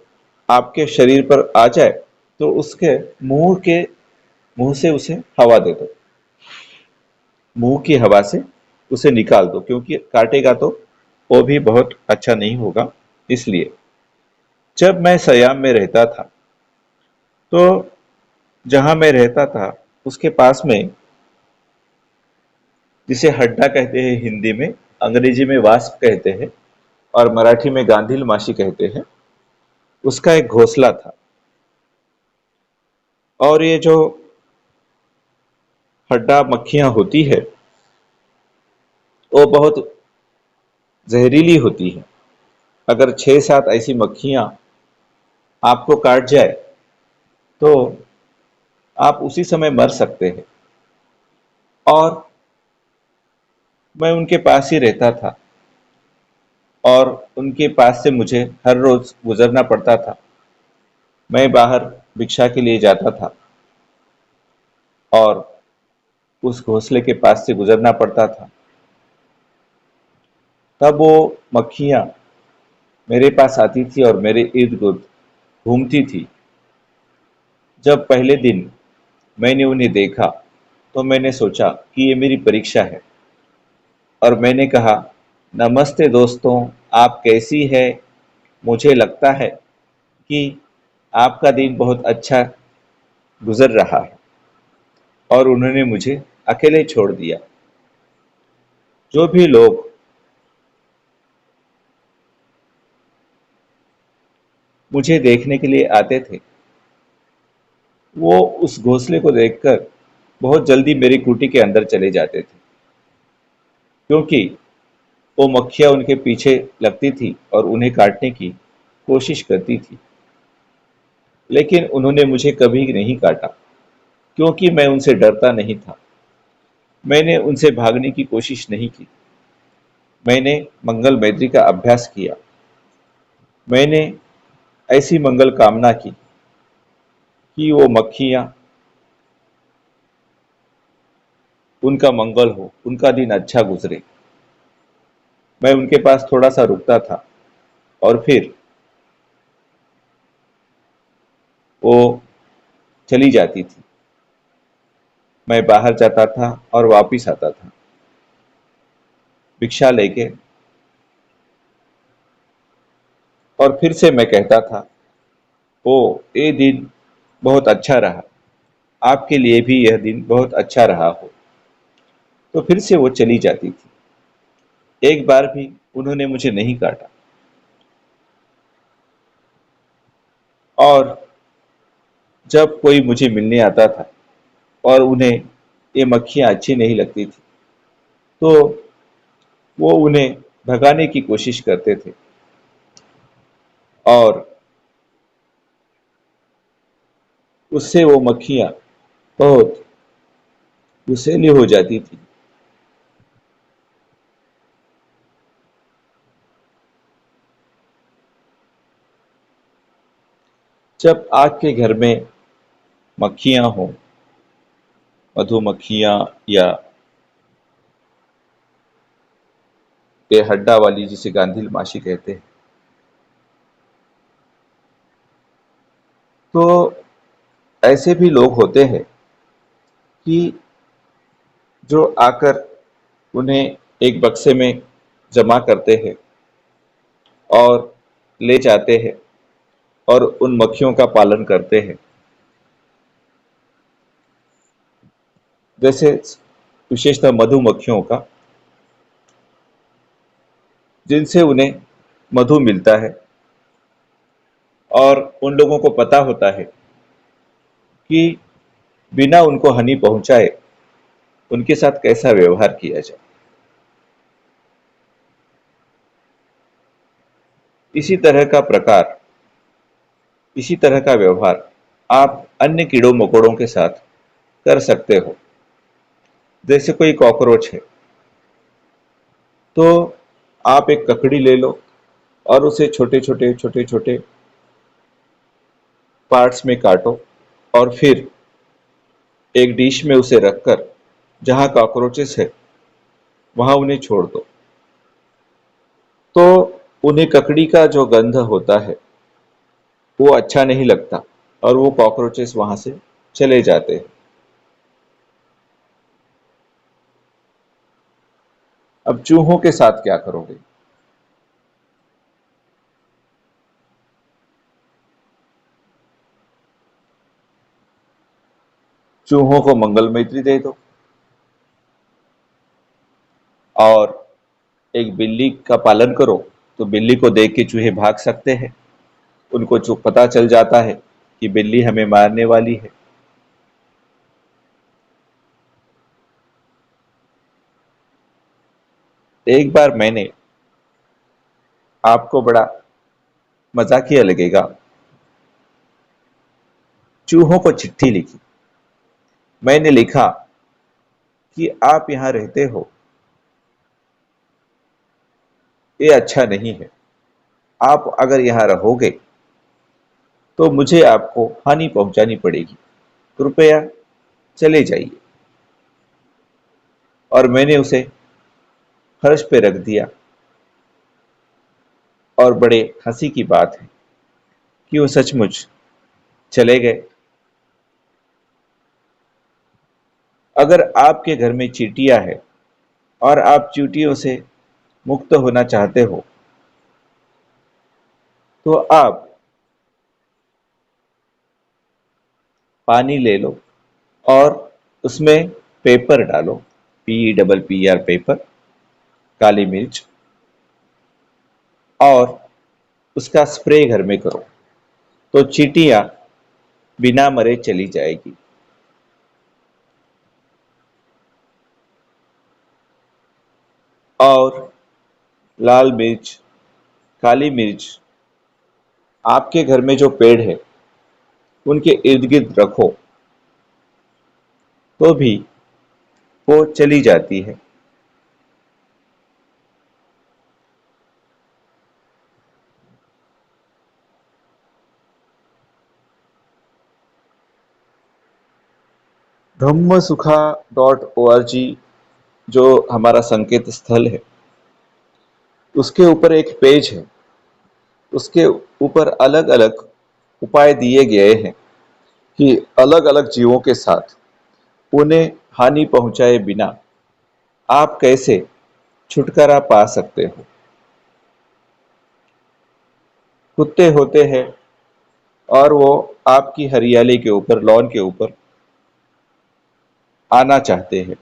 आपके शरीर पर आ जाए तो उसके मुंह से उसे हवा दे दो, मुंह की हवा से उसे निकाल दो, क्योंकि काटेगा तो वो भी बहुत अच्छा नहीं होगा। इसलिए जब मैं सयाम में रहता था तो जहां मैं रहता था उसके पास में, जिसे हड्डा कहते हैं हिंदी में, अंग्रेजी में वास्प कहते हैं और मराठी में गांधील माशी कहते हैं, उसका एक घोंसला था। और ये जो हड्डा मक्खियां होती है वो बहुत जहरीली होती है। अगर 6-7 ऐसी मक्खियां आपको काट जाए तो आप उसी समय मर सकते हैं। और मैं उनके पास ही रहता था और उनके पास से मुझे हर रोज गुजरना पड़ता था। मैं बाहर भिक्षा के लिए जाता था और उस घोंसले के पास से गुजरना पड़ता था। तब वो मक्खियाँ मेरे पास आती थी और मेरे इर्द गिर्द घूमती थी। जब पहले दिन मैंने उन्हें देखा तो मैंने सोचा कि ये मेरी परीक्षा है और मैंने कहा, नमस्ते दोस्तों, आप कैसी है? मुझे लगता है कि आपका दिन बहुत अच्छा गुजर रहा है। और उन्होंने मुझे अकेले छोड़ दिया। जो भी लोग मुझे देखने के लिए आते थे वो उस घोंसले को देखकर बहुत जल्दी मेरी कुटी के अंदर चले जाते थे, क्योंकि वो मक्खियाँ उनके पीछे लगती थी और उन्हें काटने की कोशिश करती थी। लेकिन उन्होंने मुझे कभी नहीं काटा, क्योंकि मैं उनसे डरता नहीं था। मैंने उनसे भागने की कोशिश नहीं की। मैंने मंगल मैत्री का अभ्यास किया। मैंने ऐसी मंगल कामना की कि वो मक्खियाँ, उनका मंगल हो, उनका दिन अच्छा गुजरे। मैं उनके पास थोड़ा सा रुकता था और फिर वो चली जाती थी। मैं बाहर जाता था और वापिस आता था भिक्षा लेके, और फिर से मैं कहता था, ओ ये दिन बहुत अच्छा रहा, आपके लिए भी यह दिन बहुत अच्छा रहा हो। तो फिर से वो चली जाती थी। एक बार भी उन्होंने मुझे नहीं काटा। और जब कोई मुझे मिलने आता था और उन्हें ये मक्खियाँ अच्छी नहीं लगती थी तो वो उन्हें भगाने की कोशिश करते थे और उससे वो मक्खियाँ बहुत गुस्सैली हो जाती थी। जब आपके घर में मक्खियाँ हों, मधुमक्खियाँ या बेहड्डा वाली जिसे गांधी माशी कहते हैं, तो ऐसे भी लोग होते हैं कि जो आकर उन्हें एक बक्से में जमा करते हैं और ले जाते हैं और उन मक्खियों का पालन करते हैं। जैसे विशेषतः मधुमक्खियों का, जिनसे उन्हें मधु मिलता है और उन लोगों को पता होता है कि बिना उनको हानि पहुंचाए उनके साथ कैसा व्यवहार किया जाए। इसी तरह का प्रकार, इसी तरह का व्यवहार आप अन्य कीड़ों मकोड़ों के साथ कर सकते हो। जैसे कोई कॉकरोच है तो आप एक ककड़ी ले लो और उसे छोटे छोटे पार्ट्स में काटो और फिर एक डिश में उसे रखकर जहां कॉकरोचेस है वहां उन्हें छोड़ दो। तो उन्हें ककड़ी का जो गंध होता है वो अच्छा नहीं लगता और वो कॉकरोचेस वहां से चले जाते हैं। अब चूहों के साथ क्या करोगे? चूहों को मंगल मैत्री दे दो और एक बिल्ली का पालन करो, तो बिल्ली को देख के चूहे भाग सकते हैं। उनको जो पता चल जाता है कि बिल्ली हमें मारने वाली है। एक बार मैंने, आपको बड़ा मजाकिया लगेगा, चूहों को चिट्ठी लिखी। मैंने लिखा कि आप यहां रहते हो, ये अच्छा नहीं है। आप अगर यहां रहोगे तो मुझे आपको हानि पहुंचानी पड़ेगी। कृपया चले जाइए। और मैंने उसे फर्श पे रख दिया और बड़े हंसी की बात है कि वो सचमुच चले गए। अगर आपके घर में चींटियां हैं और आप चींटियों से मुक्त होना चाहते हो, तो आप पानी ले लो और उसमें पेपर डालो, PEPPR पेपर, काली मिर्च, और उसका स्प्रे घर में करो, तो चींटियां बिना मरे चली जाएगी। और लाल मिर्च, काली मिर्च आपके घर में जो पेड़ है उनके इर्द गिर्द रखो, तो भी वो चली जाती है। धम्मसुखा.org जो हमारा संकेत स्थल है, उसके ऊपर एक पेज है। उसके ऊपर अलग अलग उपाय दिए गए हैं कि अलग अलग जीवों के साथ उन्हें हानि पहुंचाए बिना आप कैसे छुटकारा पा सकते हो। कुत्ते होते हैं और वो आपकी हरियाली के ऊपर, लॉन के ऊपर आना चाहते हैं।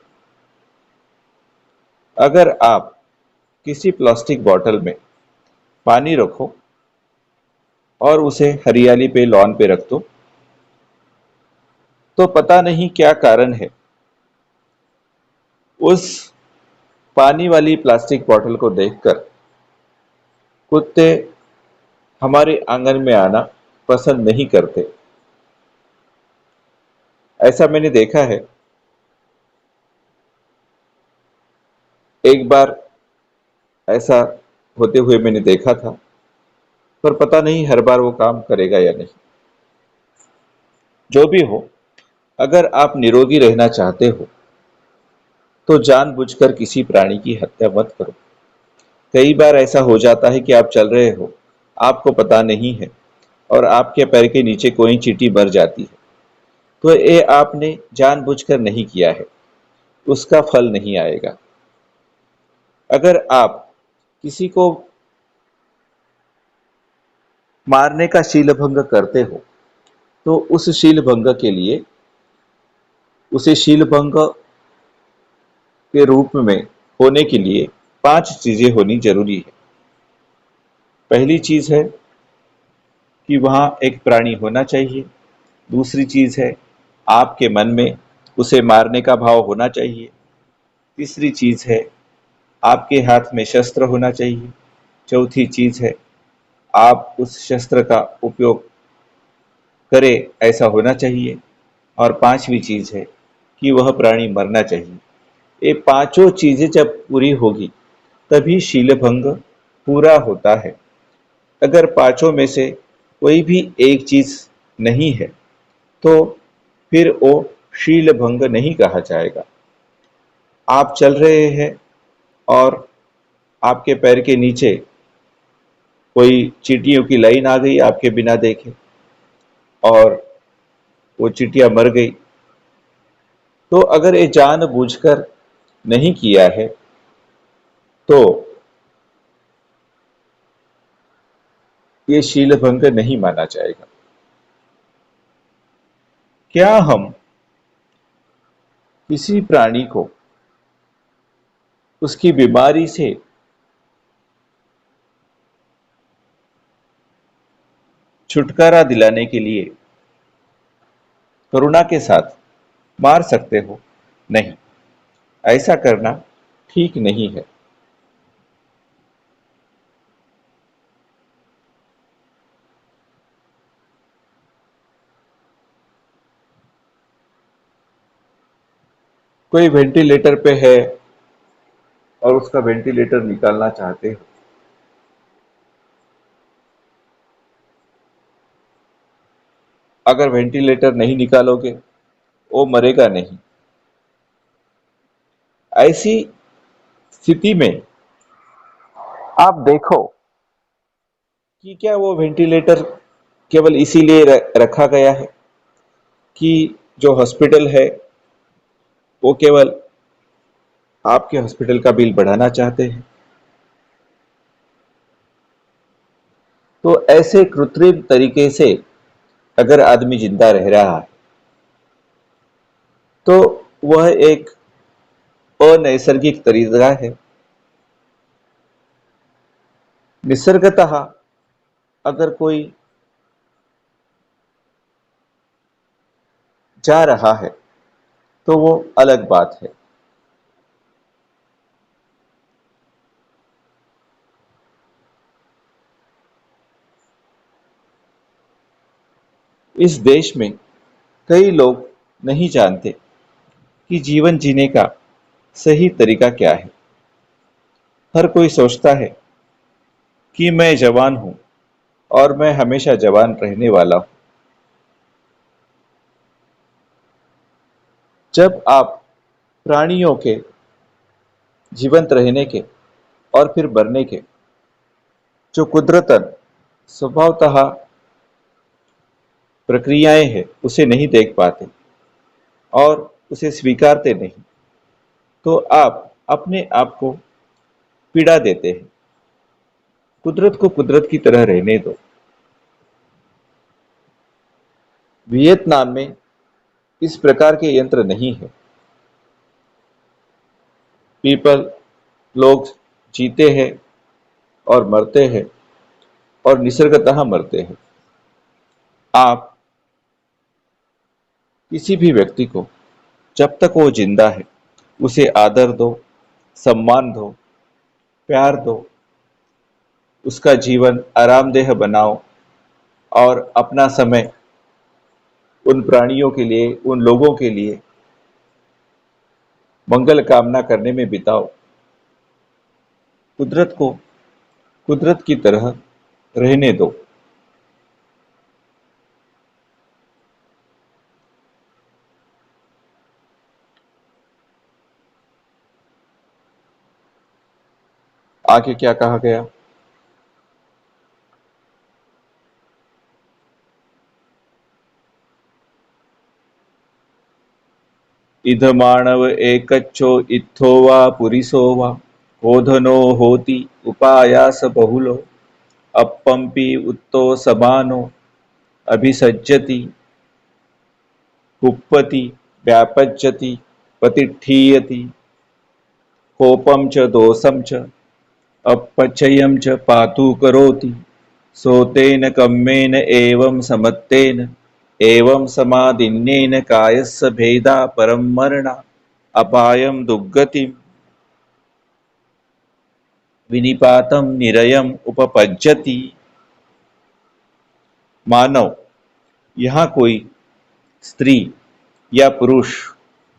अगर आप किसी प्लास्टिक बॉटल में पानी रखो और उसे हरियाली पे, लॉन पे रख दो, तो पता नहीं क्या कारण है, उस पानी वाली प्लास्टिक बॉटल को देखकर कुत्ते हमारे आंगन में आना पसंद नहीं करते। ऐसा मैंने देखा है। एक बार ऐसा होते हुए मैंने देखा था, पर पता नहीं हर बार वो काम करेगा या नहीं। जो भी हो, अगर आप निरोगी रहना चाहते हो तो जानबूझकर किसी प्राणी की हत्या मत करो। कई बार ऐसा हो जाता है कि आप चल रहे हो, आपको पता नहीं है, और आपके पैर के नीचे कोई चींटी मर जाती है, तो ये आपने जानबूझकर नहीं किया है, उसका फल नहीं आएगा। अगर आप किसी को मारने का शीलभंग करते हो, तो उस शीलभंग के लिए उसे शीलभंग के रूप में होने के लिए 5 चीजें होनी जरूरी है। पहली चीज है कि वहां एक प्राणी होना चाहिए। दूसरी चीज है, आपके मन में उसे मारने का भाव होना चाहिए। तीसरी चीज है, आपके हाथ में शस्त्र होना चाहिए। चौथी चीज है, आप उस शस्त्र का उपयोग करें ऐसा होना चाहिए। और पांचवी चीज है कि वह प्राणी मरना चाहिए। ये पांचों चीजें जब पूरी होगी, तभी शीलभंग पूरा होता है। अगर पांचों में से कोई भी एक चीज नहीं है, तो फिर वो शीलभंग नहीं कहा जाएगा। आप चल रहे हैं और आपके पैर के नीचे कोई चींटियों की लाइन आ गई आपके बिना देखे, और वो चींटियां मर गई, तो अगर ये जानबूझकर नहीं किया है, तो ये शीलभंग नहीं माना जाएगा। क्या हम किसी प्राणी को उसकी बीमारी से छुटकारा दिलाने के लिए करुणा के साथ मार सकते हो? नहीं, ऐसा करना ठीक नहीं है। कोई वेंटिलेटर पे है और उसका वेंटिलेटर निकालना चाहते हो, अगर वेंटिलेटर नहीं निकालोगे, वो मरेगा नहीं। ऐसी स्थिति में आप देखो कि क्या वो वेंटिलेटर केवल इसीलिए रखा गया है कि जो हॉस्पिटल है वो केवल आपके हॉस्पिटल का बिल बढ़ाना चाहते हैं। तो ऐसे कृत्रिम तरीके से अगर आदमी जिंदा रह रहा है तो वह एक अनैसर्गिक तरीका है। निसर्गतः अगर कोई जा रहा है तो वो अलग बात है। इस देश में कई लोग नहीं जानते कि जीवन जीने का सही तरीका क्या है। हर कोई सोचता है कि मैं जवान हूं और मैं हमेशा जवान रहने वाला हूं। जब आप प्राणियों के जीवंत रहने के और फिर मरने के जो कुदरतन स्वभावतः प्रक्रियाएं हैं उसे नहीं देख पाते और उसे स्वीकारते नहीं, तो आप अपने आप को पीड़ा देते हैं। कुदरत को कुदरत की तरह रहने दो। वियतनाम में इस प्रकार के यंत्र नहीं है। पीपल लोग जीते हैं और मरते हैं और निसर्गतः मरते हैं। आप किसी भी व्यक्ति को जब तक वो जिंदा है उसे आदर दो, सम्मान दो, प्यार दो, उसका जीवन आरामदेह बनाओ और अपना समय उन प्राणियों के लिए, उन लोगों के लिए मंगल कामना करने में बिताओ। कुदरत को कुदरत की तरह रहने दो। आगे क्या कहा गया? इधमाणव एकच्चो इत्थो वा पुरिसो वा ओधनो होति उपायास बहुलो अपम्पि उत्तो समानो अभिसज्जति कुप्पति व्यापज्यति प्रतिष्ठीयति कोपं च दोषं च अपचयं च पातु करोति सोतेन कम्मेन एवं समत्तेन एवं समाधिन्येन कायस्य भेदा परं मरणा अपायं दुर्गतिं विनिपातं निरयम् उपपज्यति। मानव, यहाँ कोई स्त्री या पुरुष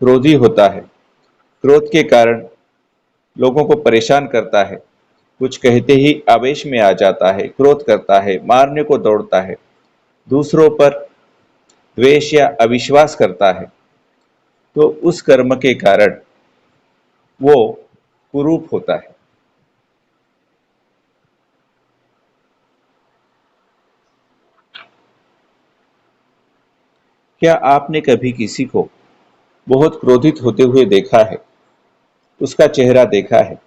क्रोधी होता है, क्रोध के कारण लोगों को परेशान करता है, कुछ कहते ही आवेश में आ जाता है, क्रोध करता है, मारने को दौड़ता है, दूसरों पर द्वेष या अविश्वास करता है, तो उस कर्म के कारण वो कुरूप होता है। क्या आपने कभी किसी को बहुत क्रोधित होते हुए देखा है? उसका चेहरा देखा है?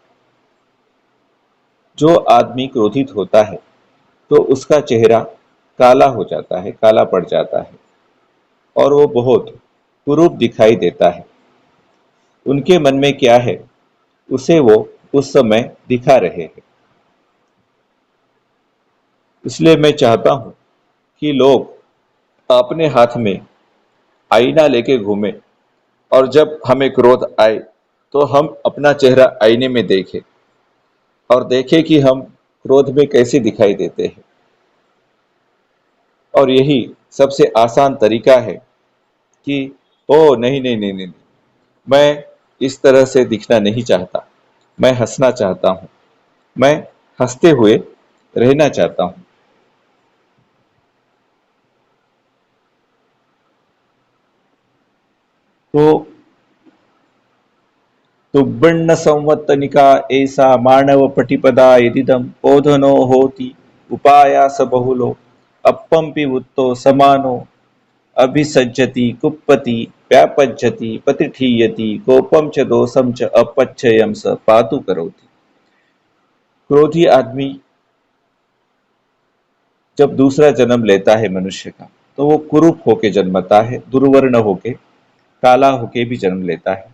जो आदमी क्रोधित होता है तो उसका चेहरा काला हो जाता है, काला पड़ जाता है और वो बहुत कुरूप दिखाई देता है। उनके मन में क्या है उसे वो उस समय दिखा रहे हैं। इसलिए मैं चाहता हूं कि लोग अपने हाथ में आईना लेके घूमें और जब हमें क्रोध आए तो हम अपना चेहरा आईने में देखें और देखें कि हम क्रोध में कैसे दिखाई देते हैं। और यही सबसे आसान तरीका है कि ओ नहीं नहीं नहीं नहीं, मैं इस तरह से दिखना नहीं चाहता, मैं हंसना चाहता हूं, मैं हंसते हुए रहना चाहता हूं। तो तुब्बण्ण संवत्तनिका ऐसा मानव पटिपदा यदिदम ओधनो होति उपायास बहुलो अपम्पि वुत्तो समानो अभिसज्जति कुप्पति व्यापज्जति प्रतिठीयति कोपम च दोषम च अपच्छयम स पातु करोति। क्रोधी आदमी जब दूसरा जन्म लेता है मनुष्य का, तो वो कुरूप होके जन्मता है, दुर्वर्ण होके, काला होके भी जन्म लेता है।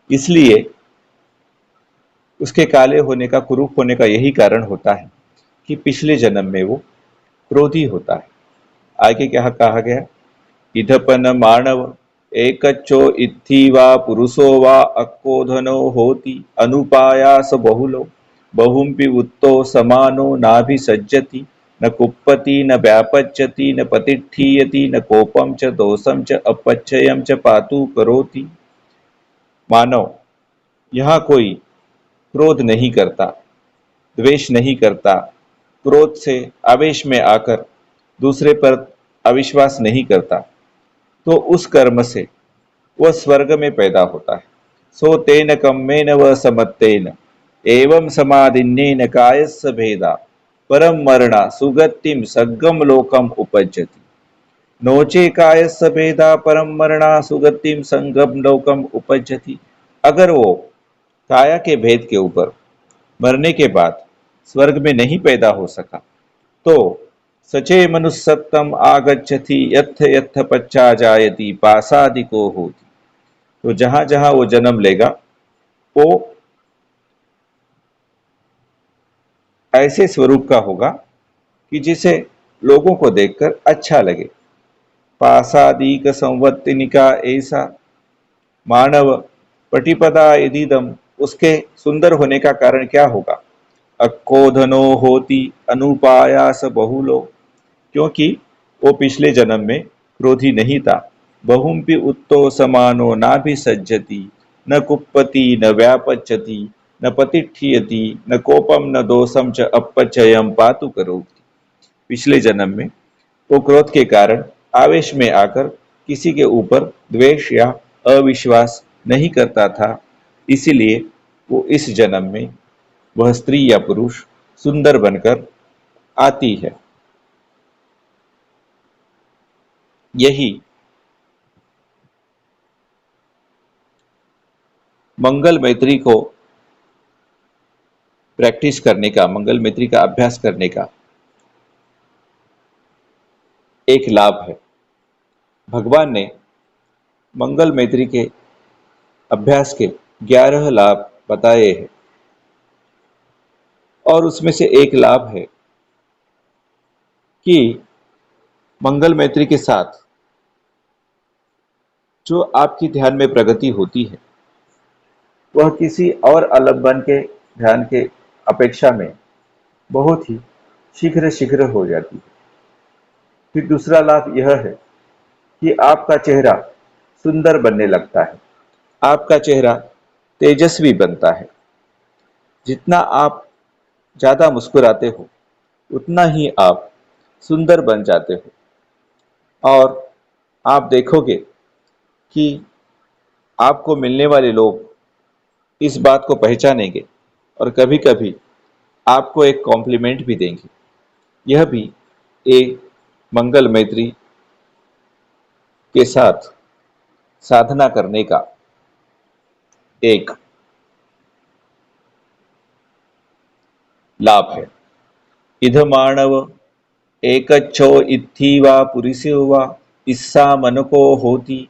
इसलिए उसके काले होने का, कुरूप होने का यही कारण होता है कि पिछले जन्म में वो क्रोधी होता है। आगे क्या कहा गया? इधपन मानव एकच्चो इत्थि वा पुरुषो वा अक्कोधनो होति अनुपायास बहुलो बहुम्पि उत्तो समानो नाभिसज्जति न कुप्पति न व्यापच्यति न प्रतिठीयति न कोपम च दोषम च अपच्छयम च पातु करोति। मानव यहाँ कोई क्रोध नहीं करता, द्वेष नहीं करता, क्रोध से आवेश में आकर दूसरे पर अविश्वास नहीं करता, तो उस कर्म से वह स्वर्ग में पैदा होता है। सो तेन कम्मेन व समत्तेन एवं समाधिन्येन कायस्य भेदा परम मरणा सुगतिम सग्गम लोकम उपज्जति। नोचे कायस्य भेदा परम मरणा सुगतिम संगम लोकम उपज्जति। अगर वो काया के भेद के ऊपर मरने के बाद स्वर्ग में नहीं पैदा हो सका, तो सचे मनुष्यत्वम आगच्छति यथ यथ पच्चा जायति पासादिको होति। तो जहां जहां वो जन्म लेगा, वो ऐसे स्वरूप का होगा कि जिसे लोगों को देखकर अच्छा लगे। पासादिक संवत्तिनिका ऐसा मानव पटिपदा यदिदम, उसके सुंदर होने का कारण क्या होगा? अक्कोधनो होती अनुपायास बहुलो, क्योंकि वो पिछले जन्म में क्रोधी नहीं था। बहुम्पि उत्तो समानो ना भी सज्जति न कुप्पति न व्यापच्यति न प्रतिठीयति न कोपम न दोषम च अपचयम पातु करोति। पिछले जन्म में वो क्रोध के कारण आवेश में आकर किसी के ऊपर द्वेष या अविश्वास नहीं करता था, इसीलिए वो इस जन्म में वह स्त्री या पुरुष सुंदर बनकर आती है। यही मंगल मैत्री को प्रैक्टिस करने का, मंगल मैत्री का अभ्यास करने का एक लाभ है। भगवान ने मंगल मैत्री के अभ्यास के 11 लाभ बताए हैं, और उसमें से एक लाभ है कि मंगल मैत्री के साथ जो आपकी ध्यान में प्रगति होती है, वह किसी और आलम्बन के ध्यान के अपेक्षा में बहुत ही शीघ्र शीघ्र हो जाती है। फिर दूसरा लाभ यह है कि आपका चेहरा सुंदर बनने लगता है, आपका चेहरा तेजस्वी बनता है। जितना आप ज्यादा मुस्कुराते हो, उतना ही आप सुंदर बन जाते हो, और आप देखोगे कि आपको मिलने वाले लोग इस बात को पहचानेंगे और कभी कभी आपको एक कॉम्प्लीमेंट भी देंगे। यह भी एक मंगल मैत्री के साथ साधना करने का एक लाभ है। इध मानव एकच्छो इत्थि वा पुरुषो वा इस्सा मनको होती।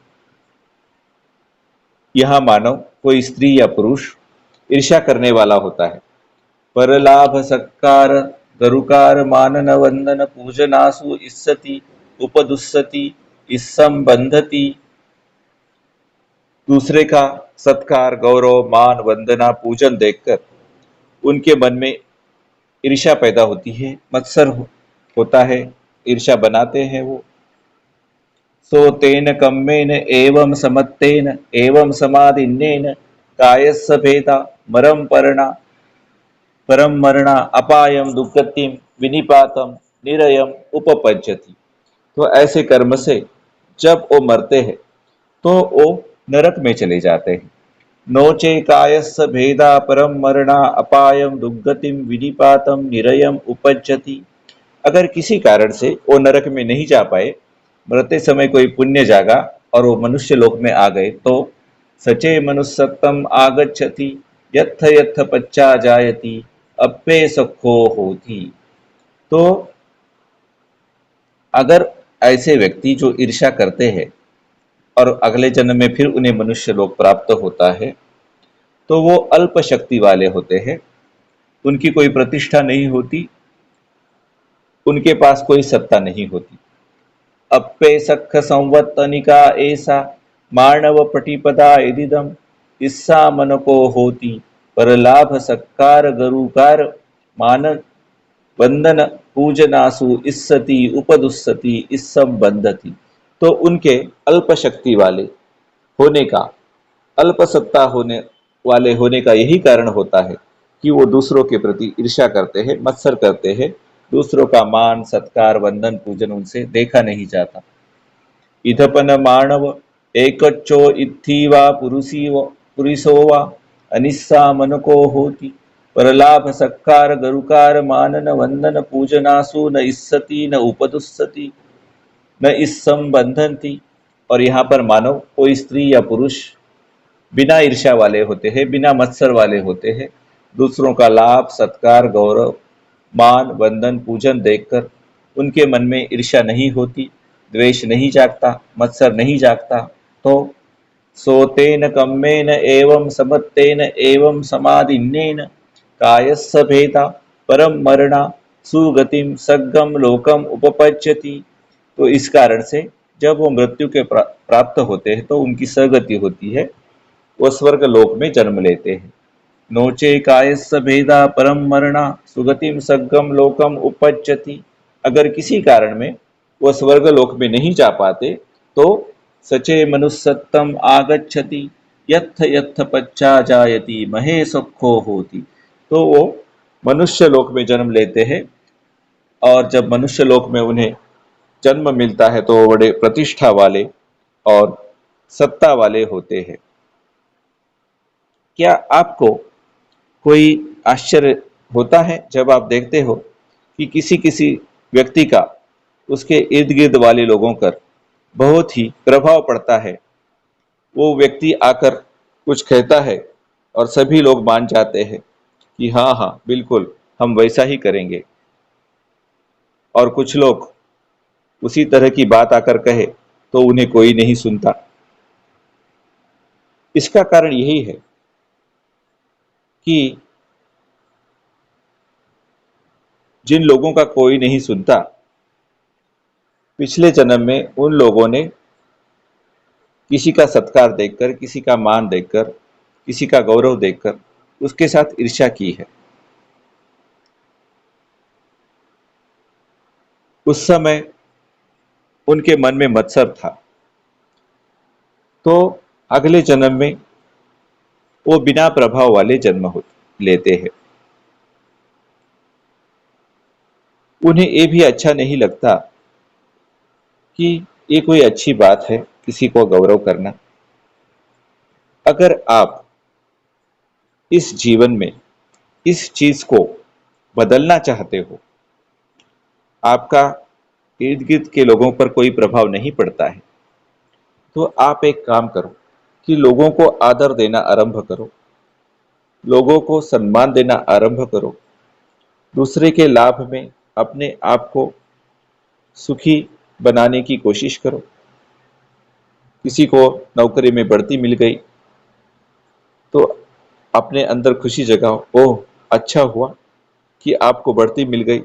यह मानव कोई स्त्री या पुरुष ईर्ष्या करने वाला होता है। पर लाभ सत्कार दरुकार मानन वंदन पूजनासु इस्सति उपदुस्सति इस्सम बंधति। दूसरे का सत्कार, गौरव, मान, वंदना, पूजन देखकर उनके मन में ईर्ष्या पैदा होती है, मत्सर होता है, ईर्ष्या बनाते हैं वो। सो तेन कम्मेन एवं समत्तेन एवं समाधिन्येन कायस्य भेदा परम मरणा अपायम दुर्गतिम विनिपातम निरयम उपपज्जति। तो ऐसे कर्म से जब वो मरते हैं तो वो नरक में चले जाते हैं। नोचे कायस्य भेदा परम मरणा अपायम दुर्गतिम विनिपातम निरयम उपज्जति। अगर किसी कारण से वो नरक में नहीं जा पाए, मरते समय कोई पुण्य जागा और वो मनुष्य लोक में आ गए, तो सचे मनुष्यत्वम आगच्छति यत्थ यत्थ पच्चा जायति अप्पे सखो होती। तो अगर ऐसे व्यक्ति जो ईर्ष्या करते हैं और अगले जन्म में फिर उन्हें मनुष्य लोक प्राप्त होता है, तो वो अल्प शक्ति वाले होते हैं, उनकी कोई प्रतिष्ठा नहीं होती, उनके पास कोई सत्ता नहीं होती। अप्पे सख संवत्तनिका ऐसा मानव पटिपदा यदिदम इस्सा मन को होती पर लाभ सत्कार गरुकार मान बंधन पूजनासु इस्सति उपदुस्सति इस्सम बंधति। तो उनके अल्प शक्ति वाले होने का, अल्प सत्ता होने वाले होने का यही कारण होता है कि वो दूसरों के प्रति ईर्ष्या करते हैं, मत्सर करते हैं। दूसरों का मान सत्कार वंदन पूजन उनसे देखा नहीं जाता। इधपन मानव एकच्चो इत्थीवा पुरुषो वा अनिस्सा मन को होती परलाभ सत्कार गरुकार मानन वंदन पूजनासु न इस्सति न उपदुस्सति न इस्सम बंधनति। और यहाँ पर मानव कोई स्त्री या पुरुष बिना ईर्ष्या वाले होते हैं, बिना मत्सर वाले होते हैं। दूसरों का लाभ सत्कार गौरव मान वंदन पूजन देखकर उनके मन में ईर्ष्या नहीं होती, द्वेष नहीं जागता, मत्सर नहीं जागता। तो सोतेन कम्मेन एवं समत्तेन एवं समाधिन्नेन कायस्स भेदा परम मरणा सुगतिम सग्गम लोकम उपपज्यति। तो इस कारण से जब वो मृत्यु के प्राप्त होते हैं तो उनकी सगति होती है, वो स्वर्ग लोक में जन्म लेते हैं। नोचे कायस्स भेदा परम मरणा सुगतिम सग्गम लोकम उपज्यति। अगर किसी कारण में वह स्वर्ग लोक में नहीं जा पाते, तो सचे मनुष्यत्वम आगच्छति यत्थ यत्थ पच्चा जायति महे सुखो होती। तो वो मनुष्य लोक में जन्म लेते हैं, और जब मनुष्य लोक में उन्हें जन्म मिलता है तो वो बड़े प्रतिष्ठा वाले और सत्ता वाले होते हैं। क्या आपको कोई आश्चर्य होता है जब आप देखते हो कि किसी किसी व्यक्ति का उसके इर्द गिर्द वाले लोगों पर बहुत ही प्रभाव पड़ता है। वो व्यक्ति आकर कुछ कहता है और सभी लोग मान जाते हैं कि हाँ हाँ बिल्कुल हम वैसा ही करेंगे, और कुछ लोग उसी तरह की बात आकर कहे तो उन्हें कोई नहीं सुनता। इसका कारण यही है कि जिन लोगों का कोई नहीं सुनता, पिछले जन्म में उन लोगों ने किसी का सत्कार देखकर, किसी का मान देखकर, किसी का गौरव देखकर उसके साथ ईर्ष्या की है। उस समय उनके मन में मत्सर था, तो अगले जन्म में वो बिना प्रभाव वाले जन्म लेते हैं। उन्हें ये भी अच्छा नहीं लगता कि ये कोई अच्छी बात है किसी को गौरव करना। अगर आप इस जीवन में इस चीज को बदलना चाहते हो, आपका इर्द गिर्द के लोगों पर कोई प्रभाव नहीं पड़ता है, तो आप एक काम करो कि लोगों को आदर देना आरंभ करो, लोगों को सम्मान देना आरंभ करो, दूसरे के लाभ में अपने आप को सुखी बनाने की कोशिश करो। किसी को नौकरी में बढ़ती मिल गई तो अपने अंदर खुशी जगाओ, ओह अच्छा हुआ कि आपको बढ़ती मिल गई।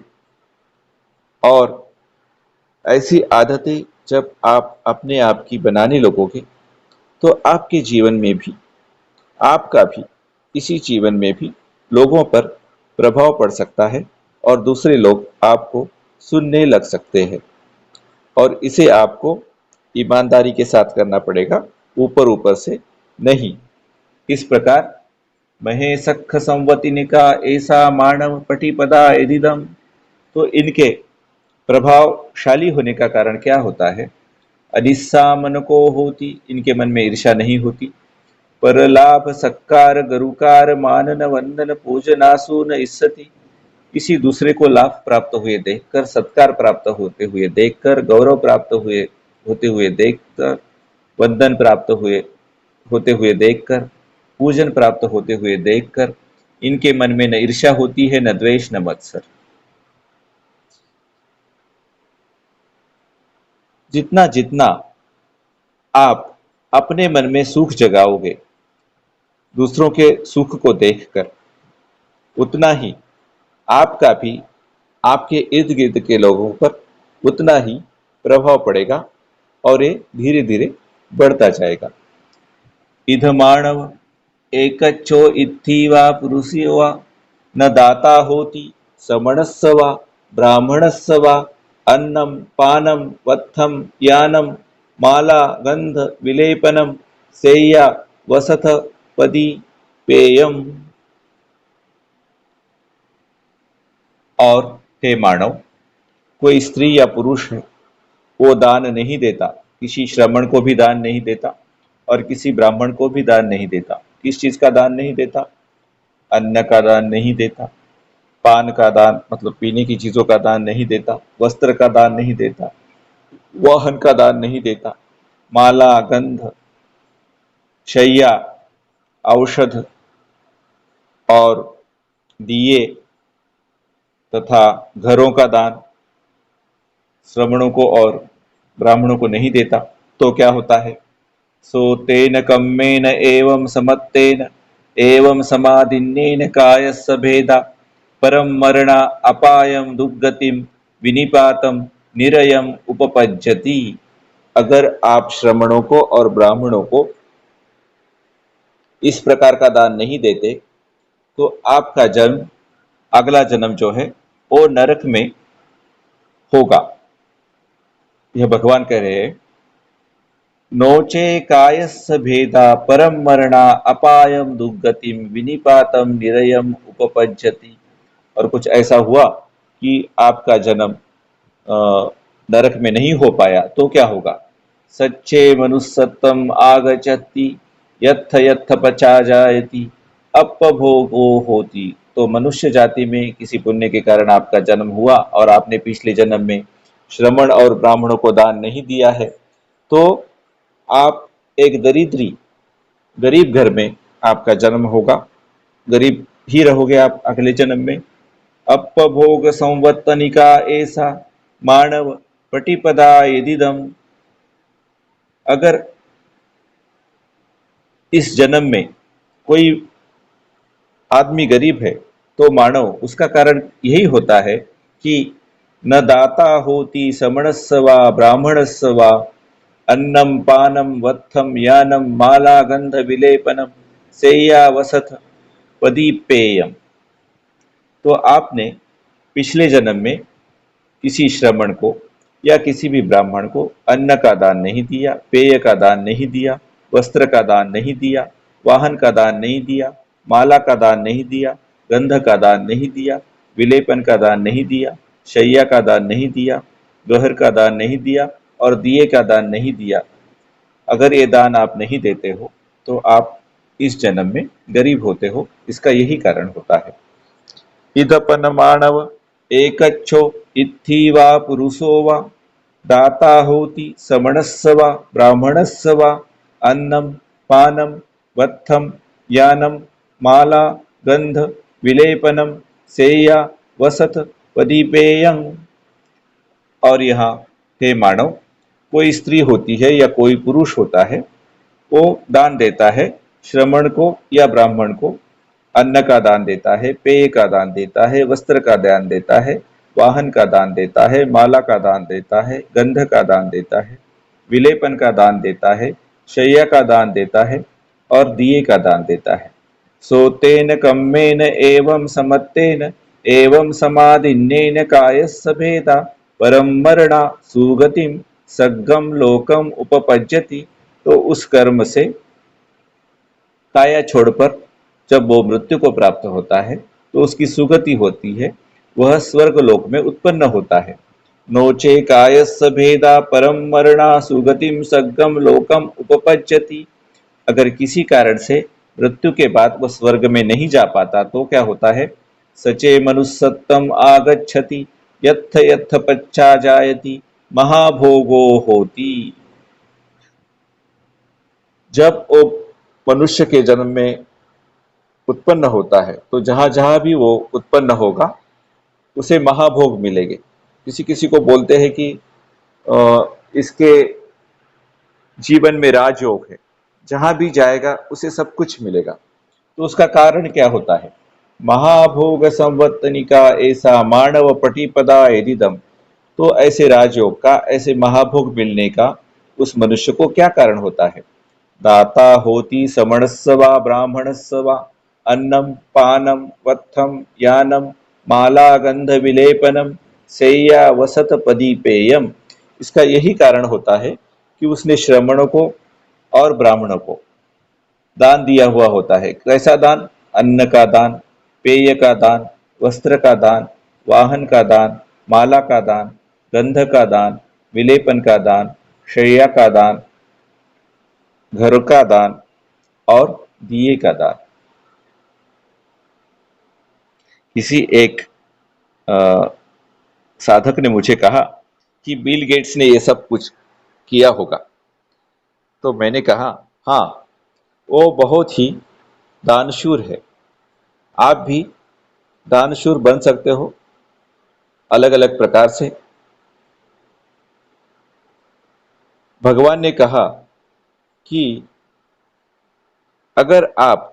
और ऐसी आदतें जब आप अपने आप की बनाने लगोगे, तो आपके जीवन में भी, आपका भी इसी जीवन में भी लोगों पर प्रभाव पड़ सकता है और दूसरे लोग आपको सुनने लग सकते हैं। और इसे आपको ईमानदारी के साथ करना पड़ेगा, ऊपर ऊपर से नहीं। इस प्रकार महे सख संवतिनिका ऐसा मानव पटिपदा यदिदम। तो इनके प्रभावशाली होने का कारण क्या होता है? अनिस्सा मन को होती, इनके मन में ईर्ष्या नहीं होती। पर लाभ सत्कार गरुकार मानन वंदन पूजनासु न इस्सति, किसी दूसरे को लाभ प्राप्त हुए देखकर, सत्कार प्राप्त होते हुए देखकर, गौरव प्राप्त हुए होते हुए देखकर, वंदन प्राप्त हुए होते हुए देखकर, पूजन प्राप्त होते हुए देखकर इनके मन में न ईर्ष्या होती है, न द्वेष, न मत्सर। जितना जितना आप अपने मन में सुख जगाओगे दूसरों के सुख को देखकर, उतना ही आपका भी आपके इर्द गिर्द के लोगों पर उतना ही प्रभाव पड़ेगा और ये धीरे धीरे बढ़ता जाएगा। इधमाणव एकच्चो इत्थीवा पुरुषो वा न दाता होति समणस्स वा ब्राह्मणस्स वा अन्नं पानं वत्थं यानं माला गंध विलेपनम सेय्या वसथ पदी पेयम। और हे मानव, कोई स्त्री या पुरुष है, वो दान नहीं देता, किसी श्रमण को भी दान नहीं देता और किसी ब्राह्मण को भी दान नहीं देता। किस चीज का दान नहीं देता? अन्न का दान नहीं देता, पान का दान मतलब पीने की चीजों का दान नहीं देता, वस्त्र का दान नहीं देता, वाहन का दान नहीं देता, माला गंध शैया औषध और दिए तथा घरों का दान श्रमणों को और ब्राह्मणों को नहीं देता। तो क्या होता है? सो तेन कम्मेन एवं समत्तेन एवं समाधिन्नेन कायस्य भेदा परम मरणा अपायम दुर्गतिम विनिपातम निरयम उपपज्यति। अगर आप श्रमणों को और ब्राह्मणों को इस प्रकार का दान नहीं देते तो आपका जन्म, अगला जन्म जो है वो नरक में होगा। यह भगवान कह रहे हैं, नोचे कायस्य भेदा परम मरणा अपायम दुर्गतिम विनिपातम निरयम उपपज्यति। और कुछ ऐसा हुआ कि आपका जन्म नरक में नहीं हो पाया तो क्या होगा? सच्चे मनुष्यत्वम आगच्छति यत्थ यत्थ पचा जायति अपभोगो होती। तो मनुष्य जाति में किसी पुण्य के कारण आपका जन्म हुआ और आपने पिछले जन्म में श्रमण और ब्राह्मणों को दान नहीं दिया है तो आप एक दरिद्री गरीब घर में आपका जन्म होगा, गरीब ही रहोगे आप अगले जन्म में। अपभोग संवत्तनिका ऐसा मानव पटिपदा यदिदम। अगर इस जन्म में कोई आदमी गरीब है तो मानव उसका कारण यही होता है कि न दाता होती समणस्स वा ब्राह्मणस्स वा अन्नम पानम वत्थम यानम माला गंध विलेपनम सेय्या वसथ पदीपेयम। तो आपने पिछले जन्म में किसी श्रमण को या किसी भी ब्राह्मण को अन्न का दान नहीं दिया, पेय का दान नहीं दिया, वस्त्र का दान नहीं दिया, वाहन का दान नहीं दिया, माला का दान नहीं दिया, गंध का दान नहीं दिया, विलेपन का दान नहीं दिया, शैया का दान नहीं दिया, गहर का दान नहीं दिया और दिए का दान नहीं दिया। अगर ये दान आप नहीं देते हो तो आप इस जन्म में गरीब होते हो। इसका यही कारण होता है। इदपन मानव एकच्छो इत्थीवा पुरुषो वा दाता होति समणस्स वा ब्राह्मणस्स वा अन्नं पानं वत्थं यानं माला गंध विलेपनम सेय्या वसत पदीपेयं। और यहाँ हे मानव, कोई स्त्री होती है या कोई पुरुष होता है, वो दान देता है श्रमण को या ब्राह्मण को, अन्न का दान देता है, पेय का दान देता है, वस्त्र का दान देता है, वाहन का दान देता है, माला का दान देता है, गंध का दान देता है, विलेपन का दान देता है, शैया का दान देता है और दिए का दान देता है। सोतेन कम्मेन एवं समत्तेन एवं समाधिन्नेन कायस्य भेदा परम मरणा सुगतिम सग्गम लोकम उपपज्यति। तो उस कर्म से काया छोड़कर जब वो मृत्यु को प्राप्त होता है तो उसकी सुगति होती है, वह स्वर्ग लोक में उत्पन्न होता है। नोचे कायस्य भेदा परम मरणा सुगतिम सग्गम लोकम उपपज्यति। अगर किसी कारण से मृत्यु के बाद वह स्वर्ग में नहीं जा पाता तो क्या होता है? सचे मनुस्सत्तम आगच्छति यत्थ यत्थ पच्चा जायति महाभोगो होती। जब वो मनुष्य के जन्म में उत्पन्न होता है तो जहां जहां भी वो उत्पन्न होगा उसे महाभोग मिलेंगे। किसी किसी को बोलते हैं कि इसके जीवन में राजयोग है, जहां भी जाएगा उसे सब कुछ मिलेगा। तो उसका कारण क्या होता है? महाभोग संवर्तनिका ऐसा मानव पटिपदा एदिदम। तो ऐसे राजयोग का, ऐसे महाभोग मिलने का उस मनुष्य को क्या कारण होता है? दाता होती समणस्स वा ब्राह्मणस्स वा अन्नम पानम वत्थम यानम माला गंध विलेपनम सेय्या वसत पदीपेयम। इसका यही कारण होता है कि उसने श्रमणों को और ब्राह्मणों को दान दिया हुआ होता है। कैसा दान? अन्न का दान, पेय का दान, वस्त्र का दान, वाहन का दान, माला का दान, गंध का दान, विलेपन का दान, शैया का दान, घर का दान और दिए का दान। किसी एक साधक ने मुझे कहा कि बिल गेट्स ने ये सब कुछ किया होगा। तो मैंने कहा हाँ, वो बहुत ही दानशूर है। आप भी दानशूर बन सकते हो अलग अलग प्रकार से। भगवान ने कहा कि अगर आप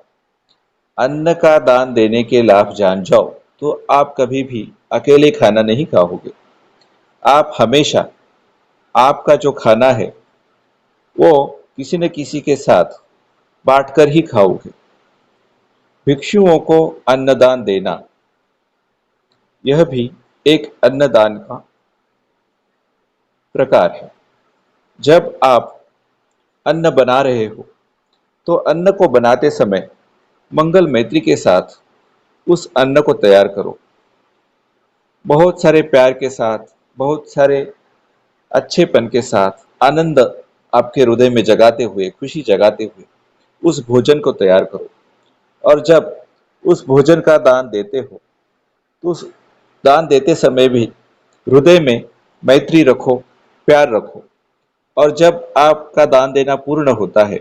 अन्न का दान देने के लाभ जान जाओ तो आप कभी भी अकेले खाना नहीं खाओगे। आप हमेशा आपका जो खाना है वो किसी न किसी के साथ बांटकर ही खाओगे। भिक्षुओं को अन्नदान देना, यह भी एक अन्नदान का प्रकार है। जब आप अन्न बना रहे हो तो अन्न को बनाते समय मंगल मैत्री के साथ उस अन्न को तैयार करो। बहुत सारे प्यार के साथ, बहुत सारे अच्छेपन के साथ, आनंद आपके हृदय में जगाते हुए, खुशी जगाते हुए उस भोजन को तैयार करो। और जब उस भोजन का दान देते हो तो उस दान देते समय भी हृदय में मैत्री रखो, प्यार रखो। और जब आपका दान देना पूर्ण होता है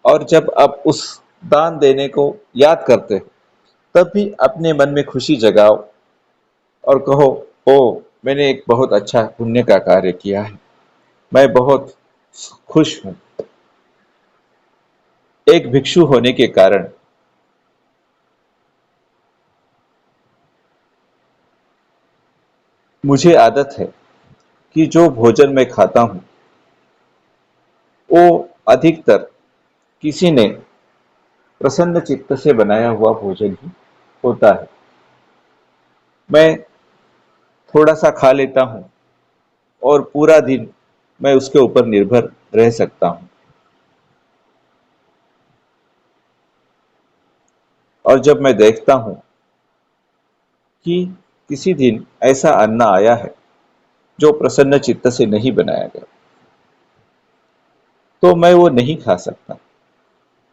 और जब आप उस दान देने को याद करते हो तब भी अपने मन में खुशी जगाओ और कहो, ओ मैंने एक बहुत अच्छा पुण्य का कार्य किया है, मैं बहुत खुश हूं। एक भिक्षु होने के कारण मुझे आदत है कि जो भोजन मैं खाता हूं वो अधिकतर किसी ने प्रसन्न चित्त से बनाया हुआ भोजन ही होता है। मैं थोड़ा सा खा लेता हूं और पूरा दिन मैं उसके ऊपर निर्भर रह सकता हूं। और जब मैं देखता हूं कि किसी दिन ऐसा अन्न आया है जो प्रसन्न चित्त से नहीं बनाया गया, तो मैं वो नहीं खा सकता।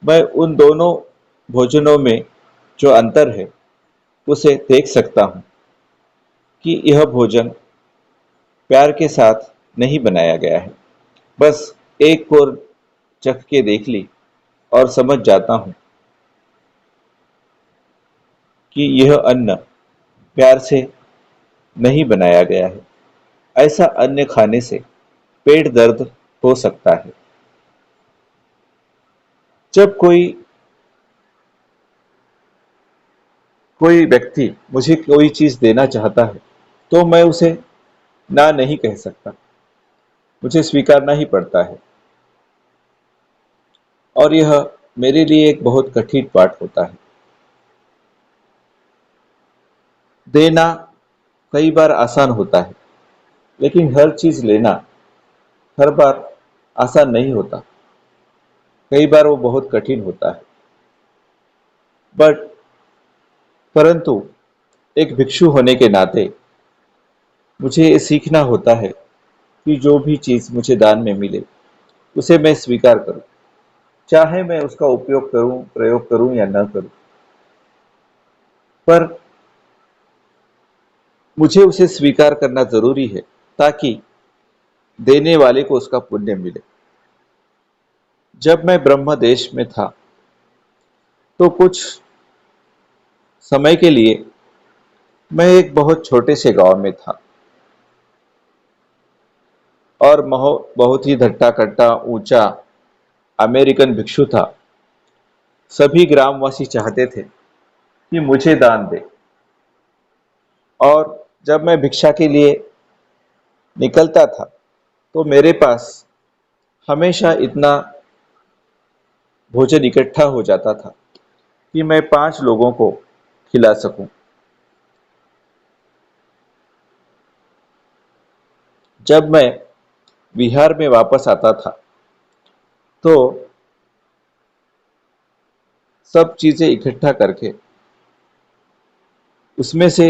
मैं उन दोनों भोजनों में जो अंतर है उसे देख सकता हूं कि यह भोजन प्यार के साथ नहीं बनाया गया है। बस एक और चख के देख ली और समझ जाता हूं कि यह अन्न प्यार से नहीं बनाया गया है। ऐसा अन्न खाने से पेट दर्द हो सकता है। जब कोई कोई व्यक्ति मुझे कोई चीज देना चाहता है तो मैं उसे ना नहीं कह सकता, मुझे स्वीकारना ही पड़ता है। और यह मेरे लिए एक बहुत कठिन पाठ होता है। देना कई बार आसान होता है लेकिन हर चीज लेना हर बार आसान नहीं होता। कई बार वो बहुत कठिन होता है। बट परंतु एक भिक्षु होने के नाते मुझे ये सीखना होता है कि जो भी चीज मुझे दान में मिले उसे मैं स्वीकार करूं, चाहे मैं उसका उपयोग करूं, प्रयोग करूं या न करूं। पर मुझे उसे स्वीकार करना जरूरी है ताकि देने वाले को उसका पुण्य मिले। जब मैं ब्रह्म देश में था तो कुछ समय के लिए मैं एक बहुत छोटे से गांव में था और बहुत ही धट्टा कट्टा ऊंचा अमेरिकन भिक्षु था। सभी ग्रामवासी चाहते थे कि मुझे दान दे और जब मैं भिक्षा के लिए निकलता था तो मेरे पास हमेशा इतना भोजन इकट्ठा हो जाता था कि मैं 5 लोगों को खिला सकूं। जब मैं बिहार में वापस आता था तो सब चीजें इकट्ठा करके उसमें से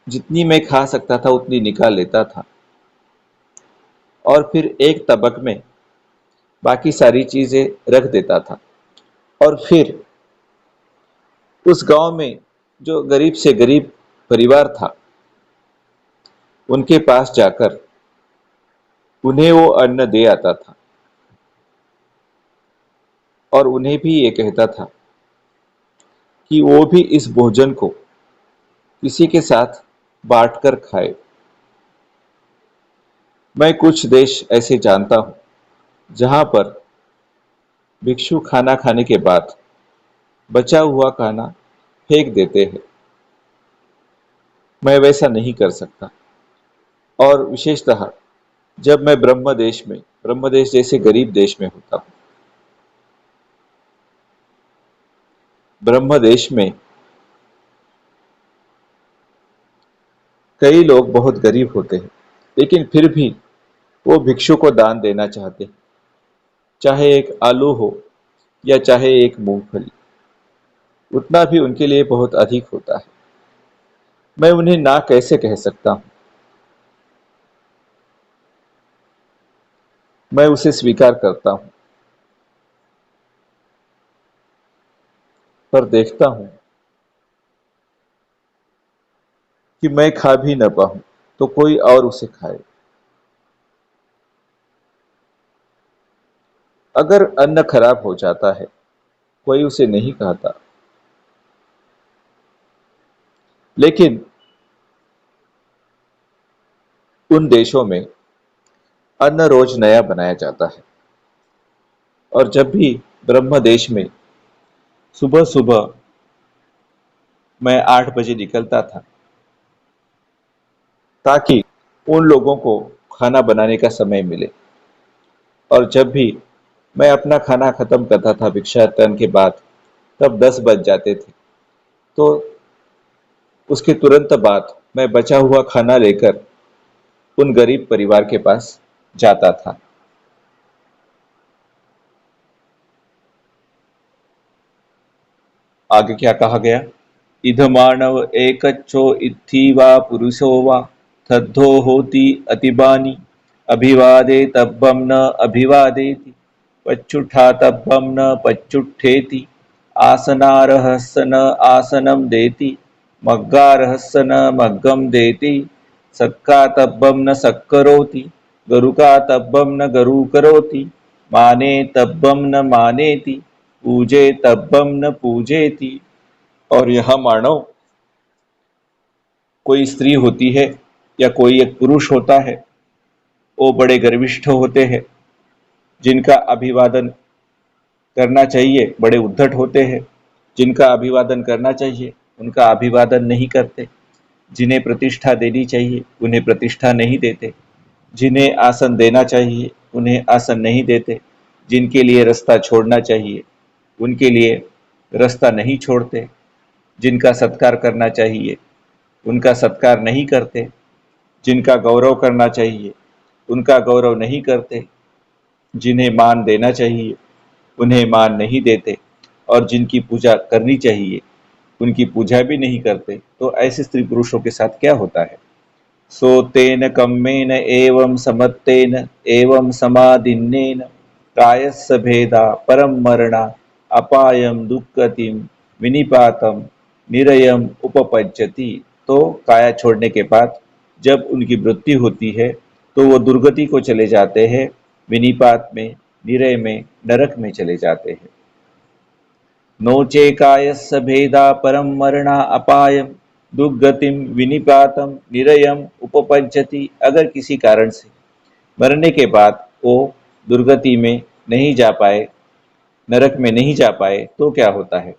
जितनी मैं खा सकता था उतनी निकाल लेता था और फिर एक तबक में बाकी सारी चीजें रख देता था और फिर उस गांव में जो गरीब से गरीब परिवार था उनके पास जाकर उन्हें वो अन्न दे आता था और उन्हें भी ये कहता था कि वो भी इस भोजन को किसी के साथ बांटकर खाए। मैं कुछ देश ऐसे जानता हूं जहां पर भिक्षु खाना खाने के बाद बचा हुआ खाना फेंक देते हैं। मैं वैसा नहीं कर सकता और विशेषतः जब मैं ब्रह्म देश जैसे गरीब देश में होता हूँ। ब्रह्म देश में कई लोग बहुत गरीब होते हैं लेकिन फिर भी वो भिक्षु को दान देना चाहते हैं, चाहे एक आलू हो या चाहे एक मूंगफली, उतना भी उनके लिए बहुत अधिक होता है। मैं उन्हें ना कैसे कह सकता हूँ। मैं उसे स्वीकार करता हूँ पर देखता हूँ कि मैं खा भी न पाऊं तो कोई और उसे खाए। अगर अन्न खराब हो जाता है कोई उसे नहीं खाता, लेकिन उन देशों में अन्न रोज नया बनाया जाता है और जब भी ब्रह्म देश में सुबह सुबह मैं 8 बजे निकलता था ताकि उन लोगों को खाना बनाने का समय मिले और जब भी मैं अपना खाना खत्म करता था भिक्षाटन के बाद तब 10 बज जाते थे। तो उसके तुरंत बाद मैं बचा हुआ खाना लेकर उन गरीब परिवार के पास जाता था। आगे क्या कहा गया? इध मानव एकच्चो इत्थि वा पुरुषो वा थद्धो होति अतिबानी अभिवादे तब्बम न अभिवादेति पच्चुठा तब्बम न पच्चुठेति आसनारहस्य न आसनम देति मग्गारहस्य न मग्गम देति सक्का तब्बम न सक्करोति गरुका तब्बम न गरु करोति माने तब्बम न मानेति पूजे तब्बम न पूजेति। और यह मानव कोई स्त्री होती है या कोई एक पुरुष होता है, वो बड़े गर्विष्ठ होते हैं, जिनका अभिवादन करना चाहिए बड़े उद्धट होते हैं, जिनका अभिवादन करना चाहिए उनका अभिवादन नहीं करते, जिन्हें प्रतिष्ठा देनी चाहिए उन्हें प्रतिष्ठा नहीं देते, जिन्हें आसन देना चाहिए उन्हें आसन नहीं देते, जिनके लिए रास्ता छोड़ना चाहिए उनके लिए रास्ता नहीं छोड़ते, जिनका सत्कार करना चाहिए उनका सत्कार नहीं करते, जिनका गौरव करना चाहिए उनका गौरव नहीं करते, जिन्हें मान देना चाहिए उन्हें मान नहीं देते और जिनकी पूजा करनी चाहिए उनकी पूजा भी नहीं करते। तो ऐसे स्त्री पुरुषों के साथ क्या होता है? सो तेन कम्मेन एवं समत्तेन एवं समादिन्नेन प्रायस्य भेदा परम मरणा अपायम दुःखतिम विनिपातम निरयम उपपज्यति। तो काया छोड़ने के बाद जब उनकी मृत्यु होती है तो वो दुर्गति को चले जाते हैं, विनिपात में, निरय में, नरक में चले जाते हैं। नोचे कायस्य भेदा परम मरणा अपायम दुर्गतिम विनिपातम निरयम उपपज्जति। अगर किसी कारण से मरने के बाद वो दुर्गति में नहीं जा पाए, नरक में नहीं जा पाए, तो क्या होता है?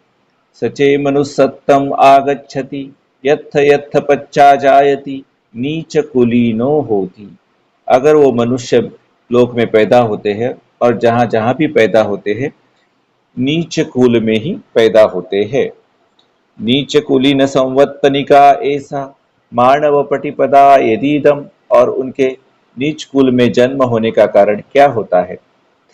सचे मनुसत्तम आगच्छति यत्थ यत्थ पच्चा जायति नीच कुलीनो होती। अगर वो मनुष्य लोक में पैदा होते हैं और जहाँ जहाँ भी पैदा होते हैं नीच कुल में ही पैदा होते हैं। नीच कुलीन संवत्तनिका ऐसा मानव पटिपदा यदीदम। और उनके नीच कुल में जन्म होने का कारण क्या होता है?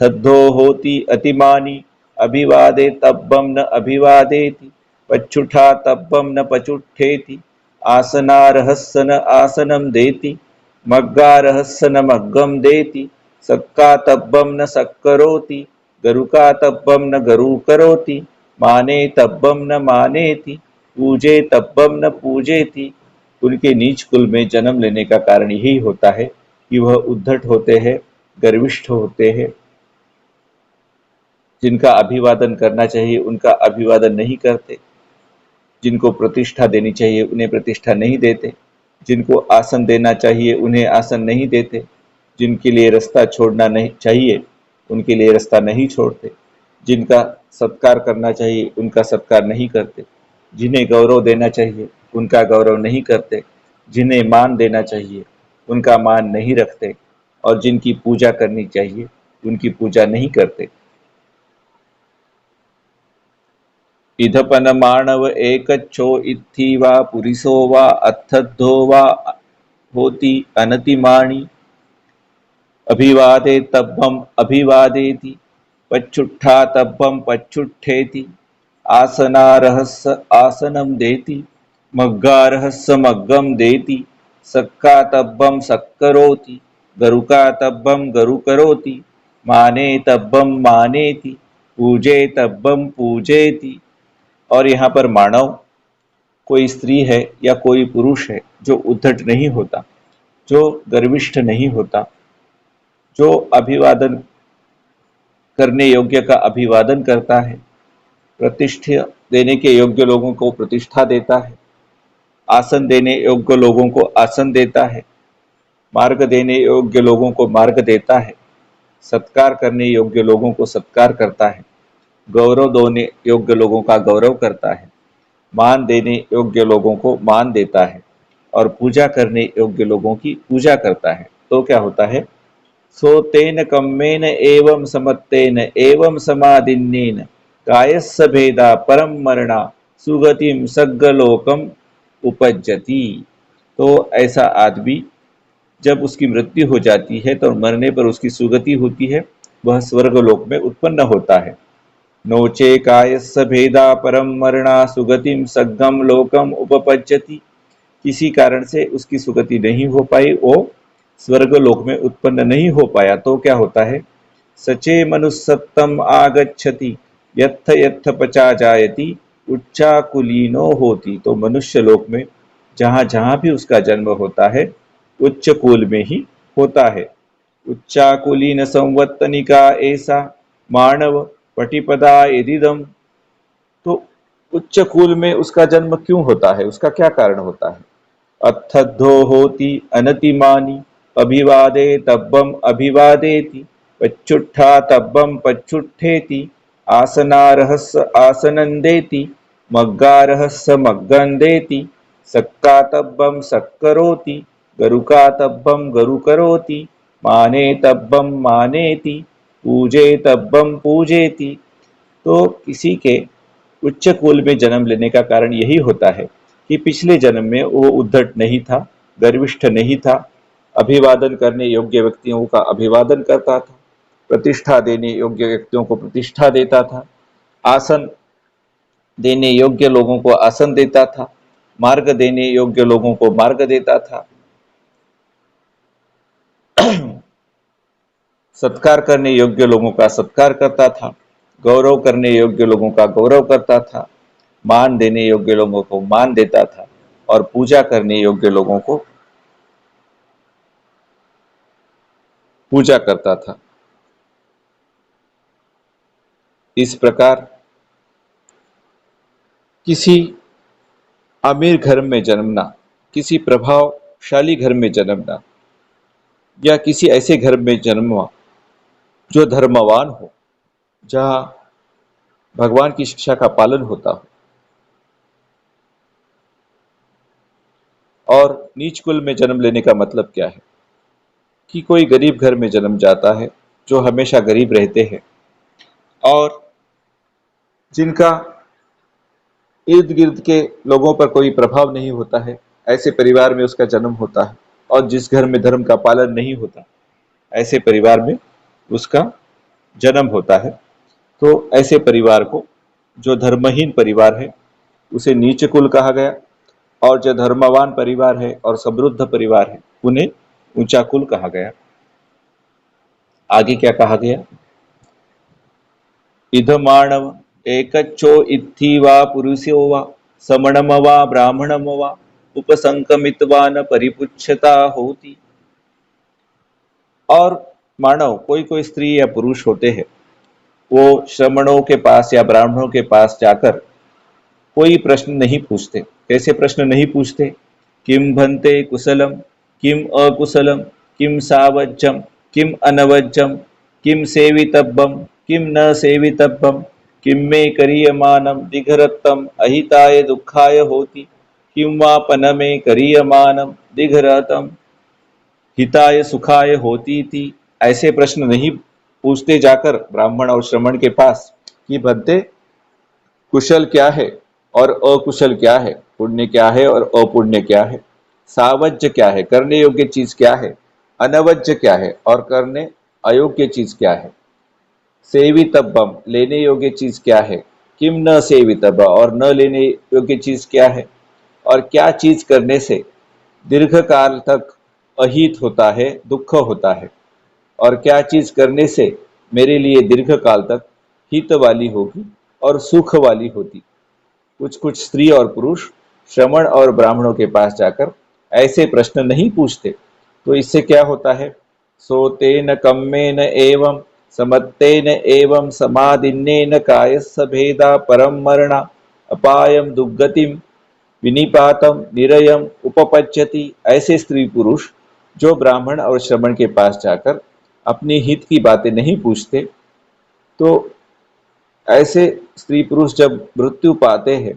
थद्धो होती अतिमानी अभिवादे तब्बम न अभिवादेति पच्छुठा तब्बम न पचुट्ठेति आसनारहस्य न आसनम देति मग्गारहस्य न मग्गम देति सक्का तब्बम न सक्करोति गरुका तब्बम न गरु करोति माने तब्बम न मानेति पूजे तब्बम न पूजेति। उनके नीच कुल में जन्म लेने का कारण यही होता है कि वह उद्धट होते हैं, गर्विष्ठ होते हैं, जिनका अभिवादन करना चाहिए उनका अभिवादन नहीं करते, जिनको प्रतिष्ठा देनी चाहिए उन्हें प्रतिष्ठा नहीं देते, जिनको आसन देना चाहिए उन्हें आसन नहीं देते, जिनके लिए रास्ता छोड़ना नहीं चाहिए उनके लिए रास्ता नहीं छोड़ते, जिनका सत्कार करना चाहिए उनका सत्कार नहीं करते, जिन्हें गौरव देना चाहिए उनका गौरव नहीं करते, जिन्हें मान देना चाहिए उनका मान नहीं रखते, और जिनकी पूजा करनी चाहिए उनकी पूजा नहीं करते। इधपन मानव एकच्छो इत्थि वा पुरिसो वा अत्थद्धो वा होती अनतिमाणी अभिवादे तब्बम अभिवादेति पच्छुट्ठा तब्बम पच्छुट्ठेति आसनारहस्य आसनम देति मग्गारहस्य मग्गम देति सक्का तब्बम सक्करोति गरुका तब्बम गरु करोति माने तब्बम मानेति पूजे तब्बम पूजेति। और यहाँ पर मानव कोई स्त्री है या कोई पुरुष है जो उद्धट नहीं होता, जो गर्विष्ठ नहीं होता, जो अभिवादन करने योग्य का अभिवादन करता है, प्रतिष्ठा देने के योग्य लोगों को प्रतिष्ठा देता है, आसन देने योग्य लोगों को आसन देता है, मार्ग देने योग्य लोगों को मार्ग देता है, सत्कार करने योग्य लोगों को सत्कार करता है, गौरव देने योग्य लोगों का गौरव करता है, मान देने योग्य लोगों को मान देता है, और पूजा करने योग्य लोगों की पूजा करता है, तो क्या होता है? सो तेन कम्मेन एवं समत्तेन एवं समादिन्नेन कायस्य भेदा परम मरणा सुगतिम सग्गलोकम उपज्जति। तो ऐसा आदमी जब उसकी मृत्यु हो जाती है तो मरने पर उसकी सुगति होती है, वह स्वर्गलोक में उत्पन्न होता है। नोचे कायस्य भेदा परम मरणा सुगतिम सग्गम लोकम उपपज्जति। किसी कारण से उसकी सुगति नहीं हो पाई, वो स्वर्गलोक में उत्पन्न नहीं हो पाया, तो क्या होता है? सचे मनुसत्तम आगच्छति यत्थ यत्थ पचा जायति उच्चाकुलीनो होती। तो मनुष्य लोक में जहाँ जहाँ भी उसका जन्म होता है उच्च कुल में ही होता है। उच्चाकुलीन संवत्तनिका ऐसा मानव पटिपदा यदिदम। तो उच्च कुल में उसका जन्म क्यों होता है, उसका क्या कारण होता है? अत्थद्धो होती अनतिमानी अभिवादे तब्बम अभिवादेति पच्छुट्ठा तब्बम पच्छुट्ठेति आसनारहस्य आसनं देति मग्गारहस्य मग्गं देति सक्का तब्बम सक्करोति गरुका तब्बम गरु करोति माने तब्बम मानेति पूजे तब्बम पूजेति। तो किसी के उच्च कुल में जन्म लेने का कारण यही होता है कि पिछले जन्म में वो उद्धट नहीं था, गर्विष्ठ नहीं था, अभिवादन करने योग्य व्यक्तियों का अभिवादन करता था, प्रतिष्ठा देने योग्य व्यक्तियों को प्रतिष्ठा देता था, आसन देने योग्य लोगों को आसन देता था, मार्ग देने योग्य लोगों को मार्ग देता था, सत्कार करने योग्य लोगों का सत्कार करता था, गौरव करने योग्य लोगों का गौरव करता था, मान देने योग्य लोगों को मान देता था, और पूजा करने योग्य लोगों को पूजा करता था। इस प्रकार किसी अमीर घर में जन्मना, किसी प्रभावशाली घर में जन्मना या किसी ऐसे घर में जन्मना जो धर्मवान हो, जहाँ भगवान की शिक्षा का पालन होता हो, और नीच कुल में जन्म लेने का मतलब क्या है कि कोई गरीब घर में जन्म जाता है जो हमेशा गरीब रहते हैं और जिनका इर्द गिर्द के लोगों पर कोई प्रभाव नहीं होता है, ऐसे परिवार में उसका जन्म होता है। और जिस घर में धर्म का पालन नहीं होता, ऐसे परिवार में उसका जन्म होता है। तो ऐसे परिवार को, जो धर्महीन परिवार है, उसे नीच कुल कहा गया, और जो धर्मवान परिवार है और समृद्ध परिवार है, उन्हें ऊंचा कुल कहा गया। आगे क्या कहा गया? इधमाणव एकच्चो इत्थि वा पुरुषो वा समणम वा ब्राह्मणम वा उपसंकमित्वा न परिपुच्छता होती। और मानव, कोई कोई स्त्री या पुरुष होते हैं, वो श्रमणों के पास या ब्राह्मणों के पास जाकर कोई प्रश्न नहीं पूछते। कैसे प्रश्न नहीं पूछते? किम भन्ते कुशलम, किम अकुशलम, किम सावज्जम, किम अनवज्जम, किम सेवितव्यम, किम न सेवितव्यम, किम मे करीयमानम दिघरत्तम अहिताय दुखाय होति, किम वा पनमे करीयमानम दिघरतम हिताय सुखाय होती थी। ऐसे प्रश्न नहीं पूछते जाकर ब्राह्मण और श्रमण के पास कि भन्ते, कुशल क्या है और अकुशल क्या है, पुण्य क्या है और अपुण्य क्या है, सावज्य क्या है, करने योग्य चीज क्या है, अनवज्य क्या है और करने अयोग्य चीज क्या है, सेवितव्यम, लेने योग्य चीज क्या है, किम न सेवितव्य, और न लेने योग्य चीज क्या है, और क्या चीज करने से दीर्घ काल तक अहित होता है, दुख होता है, और क्या चीज करने से मेरे लिए दीर्घ काल तक हित वाली होगी और सुख वाली होती। कुछ कुछ स्त्री और पुरुष श्रमण और ब्राह्मणों के पास जाकर ऐसे प्रश्न नहीं पूछते। तो इससे क्या होता है? सोतेन कम्मेन एवं समत्तेन एवं समादिन्नेन कायस्स भेदा परम मरणा अपायम दुर्गतिम विनिपातम निरयम उपपज्यति। ऐसे स्त्री पुरुष जो ब्राह्मण और श्रमण के पास जाकर अपनी हित की बातें नहीं पूछते, तो ऐसे स्त्री पुरुष जब मृत्यु पाते हैं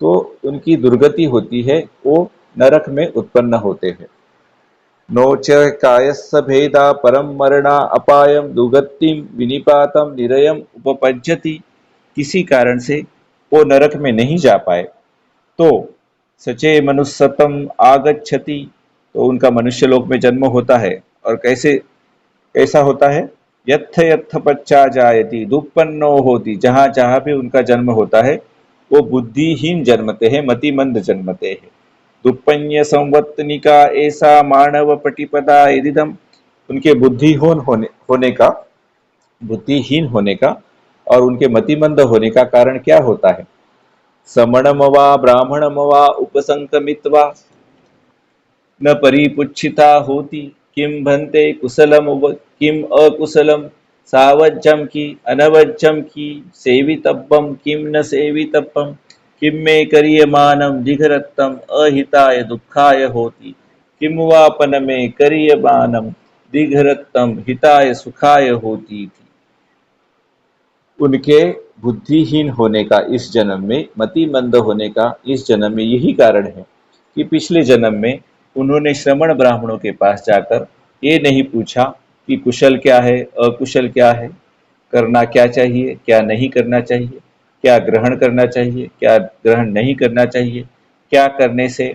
तो उनकी दुर्गति होती है, वो नरक में उत्पन्न होते हैं। नोच कायस्स भेदा परम मरणा अपायम दुर्गतिम विनिपातम निरयम उपपज्यति। किसी कारण से वो नरक में नहीं जा पाए तो सचे मनुष्यतम आगच्छति, तो उनका मनुष्य लोक में जन्म होता है। और कैसा होता है? यत्थ यत्थ पच्चा जायति दुप्पन्नो होती। जहां जहां भी उनका जन्म होता है वो बुद्धिहीन जन्मते हैं, मतिमंद जन्मते हैं। दुप्पन्य संवत्निका ऐसा मानव पटिपदा यदिदम। उनके बुद्धिहीन होने का और उनके मतिमंद होने का कारण क्या होता है? समणम वा ब्राह्मणम वा उपसंकमित्वा न परिपुच्छिता होती। किम भन्ते कुशलम किम अकुशलम, सावज्जम की अनवज्जम की, सेवितव्यम किम न सेवितव्यम, किम में करियमानम दिघरत्तम अहिताय दुखाय होती, किम वापन में करियमानम दिघरत्तम हिताय सुखाय होती थी। उनके बुद्धिहीन होने का इस जन्म में, मतिमंद होने का इस जन्म में यही कारण है कि पिछले जन्म में उन्होंने श्रमण ब्राह्मणों के पास जाकर ये नहीं पूछा कि कुशल क्या है, अकुशल क्या है, करना क्या चाहिए, क्या नहीं करना चाहिए, क्या ग्रहण करना चाहिए, क्या ग्रहण नहीं करना चाहिए, क्या करने से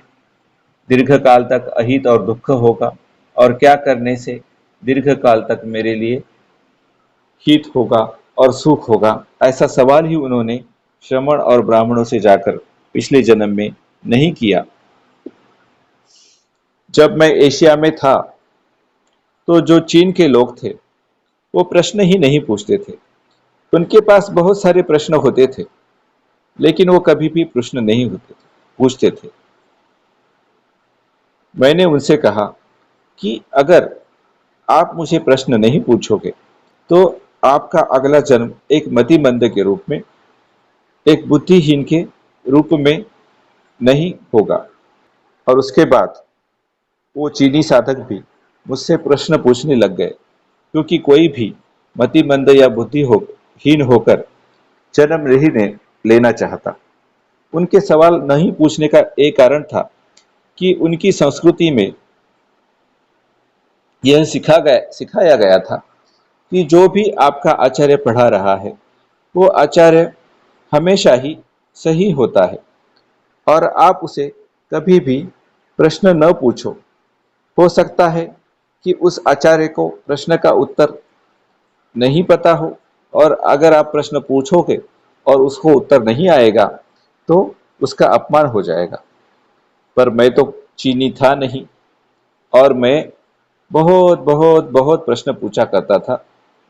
दीर्घ काल तक अहित और दुख होगा, और क्या करने से दीर्घ काल तक मेरे लिए हित होगा और सुख होगा। ऐसा सवाल ही उन्होंने श्रमण और ब्राह्मणों से जाकर पिछले जन्म में नहीं किया। जब मैं एशिया में था तो जो चीन के लोग थे वो प्रश्न ही नहीं पूछते थे। उनके पास बहुत सारे प्रश्न होते थे, लेकिन वो कभी भी प्रश्न नहीं पूछते थे। मैंने उनसे कहा कि अगर आप मुझे प्रश्न नहीं पूछोगे तो आपका अगला जन्म एक मतिमंद के रूप में, एक बुद्धिहीन के रूप में नहीं होगा। और उसके बाद वो चीनी साधक भी मुझसे प्रश्न पूछने लग गए, क्योंकि कोई भी मतिमंद या बुद्धिहीन होकर जन्म नहीं लेना चाहता। उनके सवाल नहीं पूछने का एक कारण था कि उनकी संस्कृति में यह सिखाया गया था कि जो भी आपका आचार्य पढ़ा रहा है वो आचार्य हमेशा ही सही होता है और आप उसे कभी भी प्रश्न न पूछो। हो सकता है कि उस आचार्य को प्रश्न का उत्तर नहीं पता हो, और अगर आप प्रश्न पूछोगे और उसको उत्तर नहीं आएगा तो उसका अपमान हो जाएगा। पर मैं तो चीनी था नहीं, और मैं बहुत बहुत बहुत प्रश्न पूछा करता था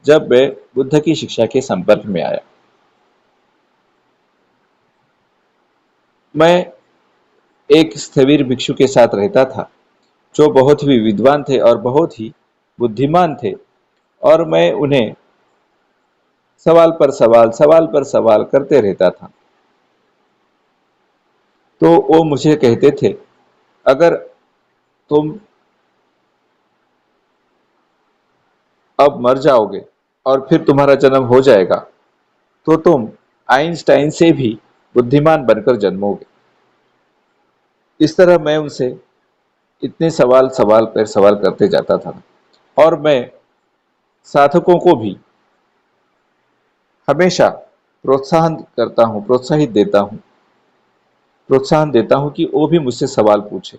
जब मैं बुद्ध की शिक्षा के संपर्क में आया। मैं एक स्थविर भिक्षु के साथ रहता था जो बहुत ही विद्वान थे और बहुत ही बुद्धिमान थे, और मैं उन्हें सवाल पर सवाल करते रहता था। तो वो मुझे कहते थे, अगर तुम अब मर जाओगे और फिर तुम्हारा जन्म हो जाएगा तो तुम आइंस्टाइन से भी बुद्धिमान बनकर जन्मोगे। इस तरह मैं उनसे इतने सवाल पर सवाल करते जाता था, और मैं साधकों को भी हमेशा प्रोत्साहन देता हूं कि वो भी मुझसे सवाल पूछे।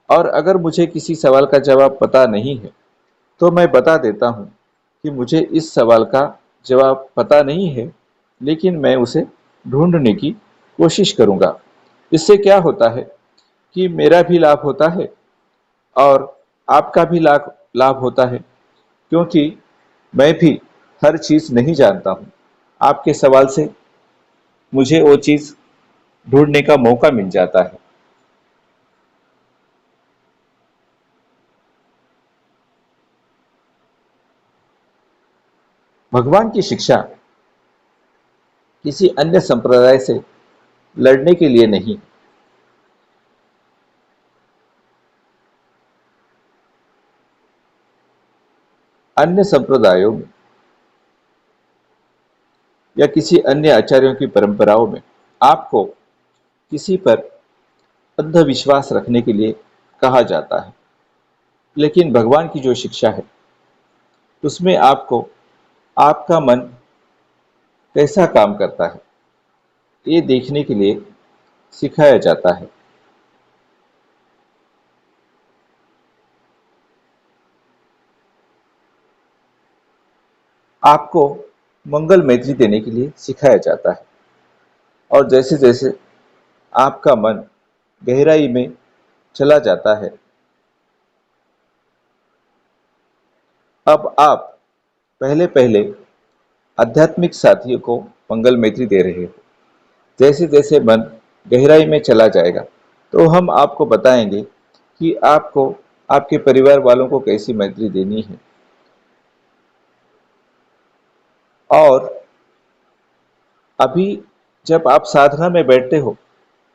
और अगर मुझे किसी सवाल का जवाब पता नहीं है तो मैं बता देता हूं कि मुझे इस सवाल का जवाब पता नहीं है, लेकिन मैं उसे ढूंढने की कोशिश करूंगा। इससे क्या होता है कि मेरा भी लाभ होता है और आपका भी लाभ लाभ होता है, क्योंकि मैं भी हर चीज नहीं जानता हूं। आपके सवाल से मुझे वो चीज ढूंढने का मौका मिल जाता है। भगवान की शिक्षा किसी अन्य संप्रदाय से लड़ने के लिए नहीं। अन्य संप्रदायों में या किसी अन्य आचार्यों की परंपराओं में आपको किसी पर अंधविश्वास रखने के लिए कहा जाता है, लेकिन भगवान की जो शिक्षा है उसमें आपको आपका मन कैसा काम करता है ये देखने के लिए सिखाया जाता है। आपको मंगल मैत्री देने के लिए सिखाया जाता है, और जैसे जैसे आपका मन गहराई में चला जाता है, अब आप पहले पहले आध्यात्मिक साथियों को मंगल मैत्री दे रहे हो। जैसे जैसे मन गहराई में चला जाएगा तो हम आपको बताएंगे कि आपको आपके परिवार वालों को कैसी मैत्री देनी है। और अभी जब आप साधना में बैठते हो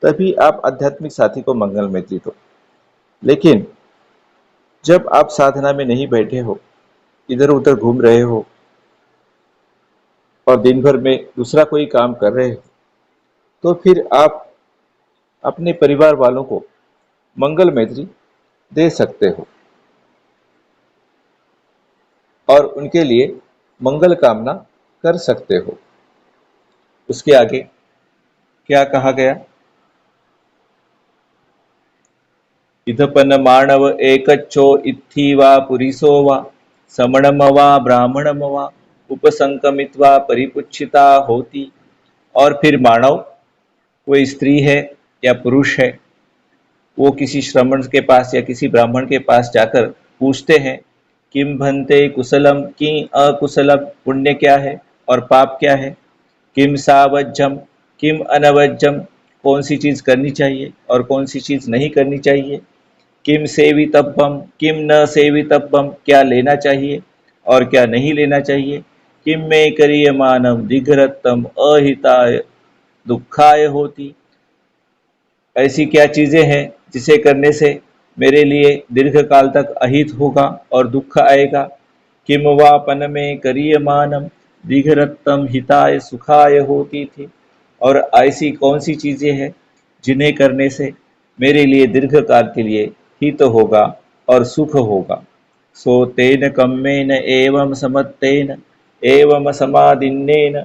तभी आप आध्यात्मिक साथी को मंगल मैत्री दो, लेकिन जब आप साधना में नहीं बैठे हो, इधर उधर घूम रहे हो और दिन भर में दूसरा कोई काम कर रहे हो, तो फिर आप अपने परिवार वालों को मंगल मैत्री दे सकते हो और उनके लिए मंगल कामना कर सकते हो। उसके आगे क्या कहा गया? इधपन मानव एकच्चो इत्थि वा पुरिसो वा समणम वा ब्राह्मणम वा उपसंकमित्वा परिपुच्छिता होती। और फिर मानव, कोई स्त्री है या पुरुष है, वो किसी श्रमण के पास या किसी ब्राह्मण के पास जाकर पूछते हैं, किम भन्ते कुशलम, कि अकुशलम, पुण्य क्या है और पाप क्या है, किम सावज्जम किम अनवज्जम, कौन सी चीज़ करनी चाहिए और कौन सी चीज़ नहीं करनी चाहिए। किम सेवितव्यम किम न सेवितव्यम, क्या लेना चाहिए और क्या नहीं लेना चाहिए। किम में करियमानम दिघरत्तम अहिताय दुखाय होती, ऐसी क्या चीज़ें हैं जिसे करने से मेरे लिए दीर्घ काल तक अहित होगा और दुख आएगा। किम वापन में करियमानम दीघरत्तम हिताय सुखाय होती थी, और ऐसी कौन सी चीज़ें हैं जिन्हें करने से मेरे लिए दीर्घ काल के लिए हित होगा और सुख होगा। सो तेन कम्मेन एवं समत्तेन एवं समादिन्नेन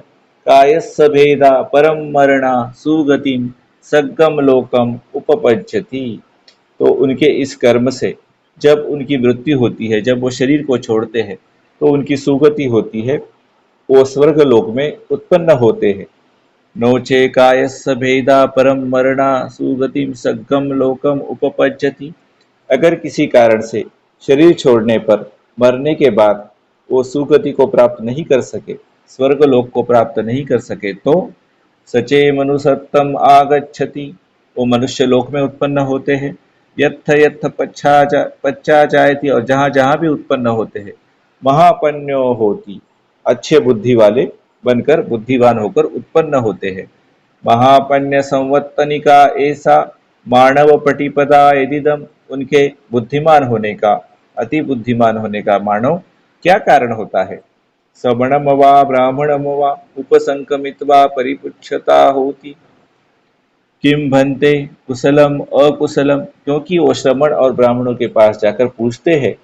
कायस्स भेदा परम मरणा सुगतिम सग्गम लोकम उपपज्यति। तो उनके इस कर्म से जब उनकी मृत्यु होती है, जब वो शरीर को छोड़ते हैं, तो उनकी सुगति होती है, वो स्वर्ग लोक में उत्पन्न होते हैं। नोचे कायस्स भेदा परम मरणा सुगतिम सग्गम लोकम उपपज्यति। अगर किसी कारण से शरीर छोड़ने पर, मरने के बाद वो सुगति को प्राप्त नहीं कर सके, स्वर्ग लोक को प्राप्त नहीं कर सके, तो सचे मनुसत्तम आगच्छति, वो मनुष्य लोक में उत्पन्न होते हैं। यत्थ यत्थ पच्चा जायति, और जहाँ जहाँ भी उत्पन्न होते हैं। महापन्यो होती, अच्छे बुद्धि वाले बनकर, बुद्धिवान होकर उत्पन्न होते हैं। महापन्य संवत्तनिका ऐसा मानव पटिपदा यदिदम, उनके बुद्धिमान होने का, अति बुद्धिमान होने का मानव क्या कारण होता है। सवर्णम वा ब्राह्मणम वा उपसंकमित्वा परिपुच्छता होती। किम भन्ते कुशलम अकुशलम, क्योंकि वो श्रमण और ब्राह्मणों के पास जाकर पूछते हैं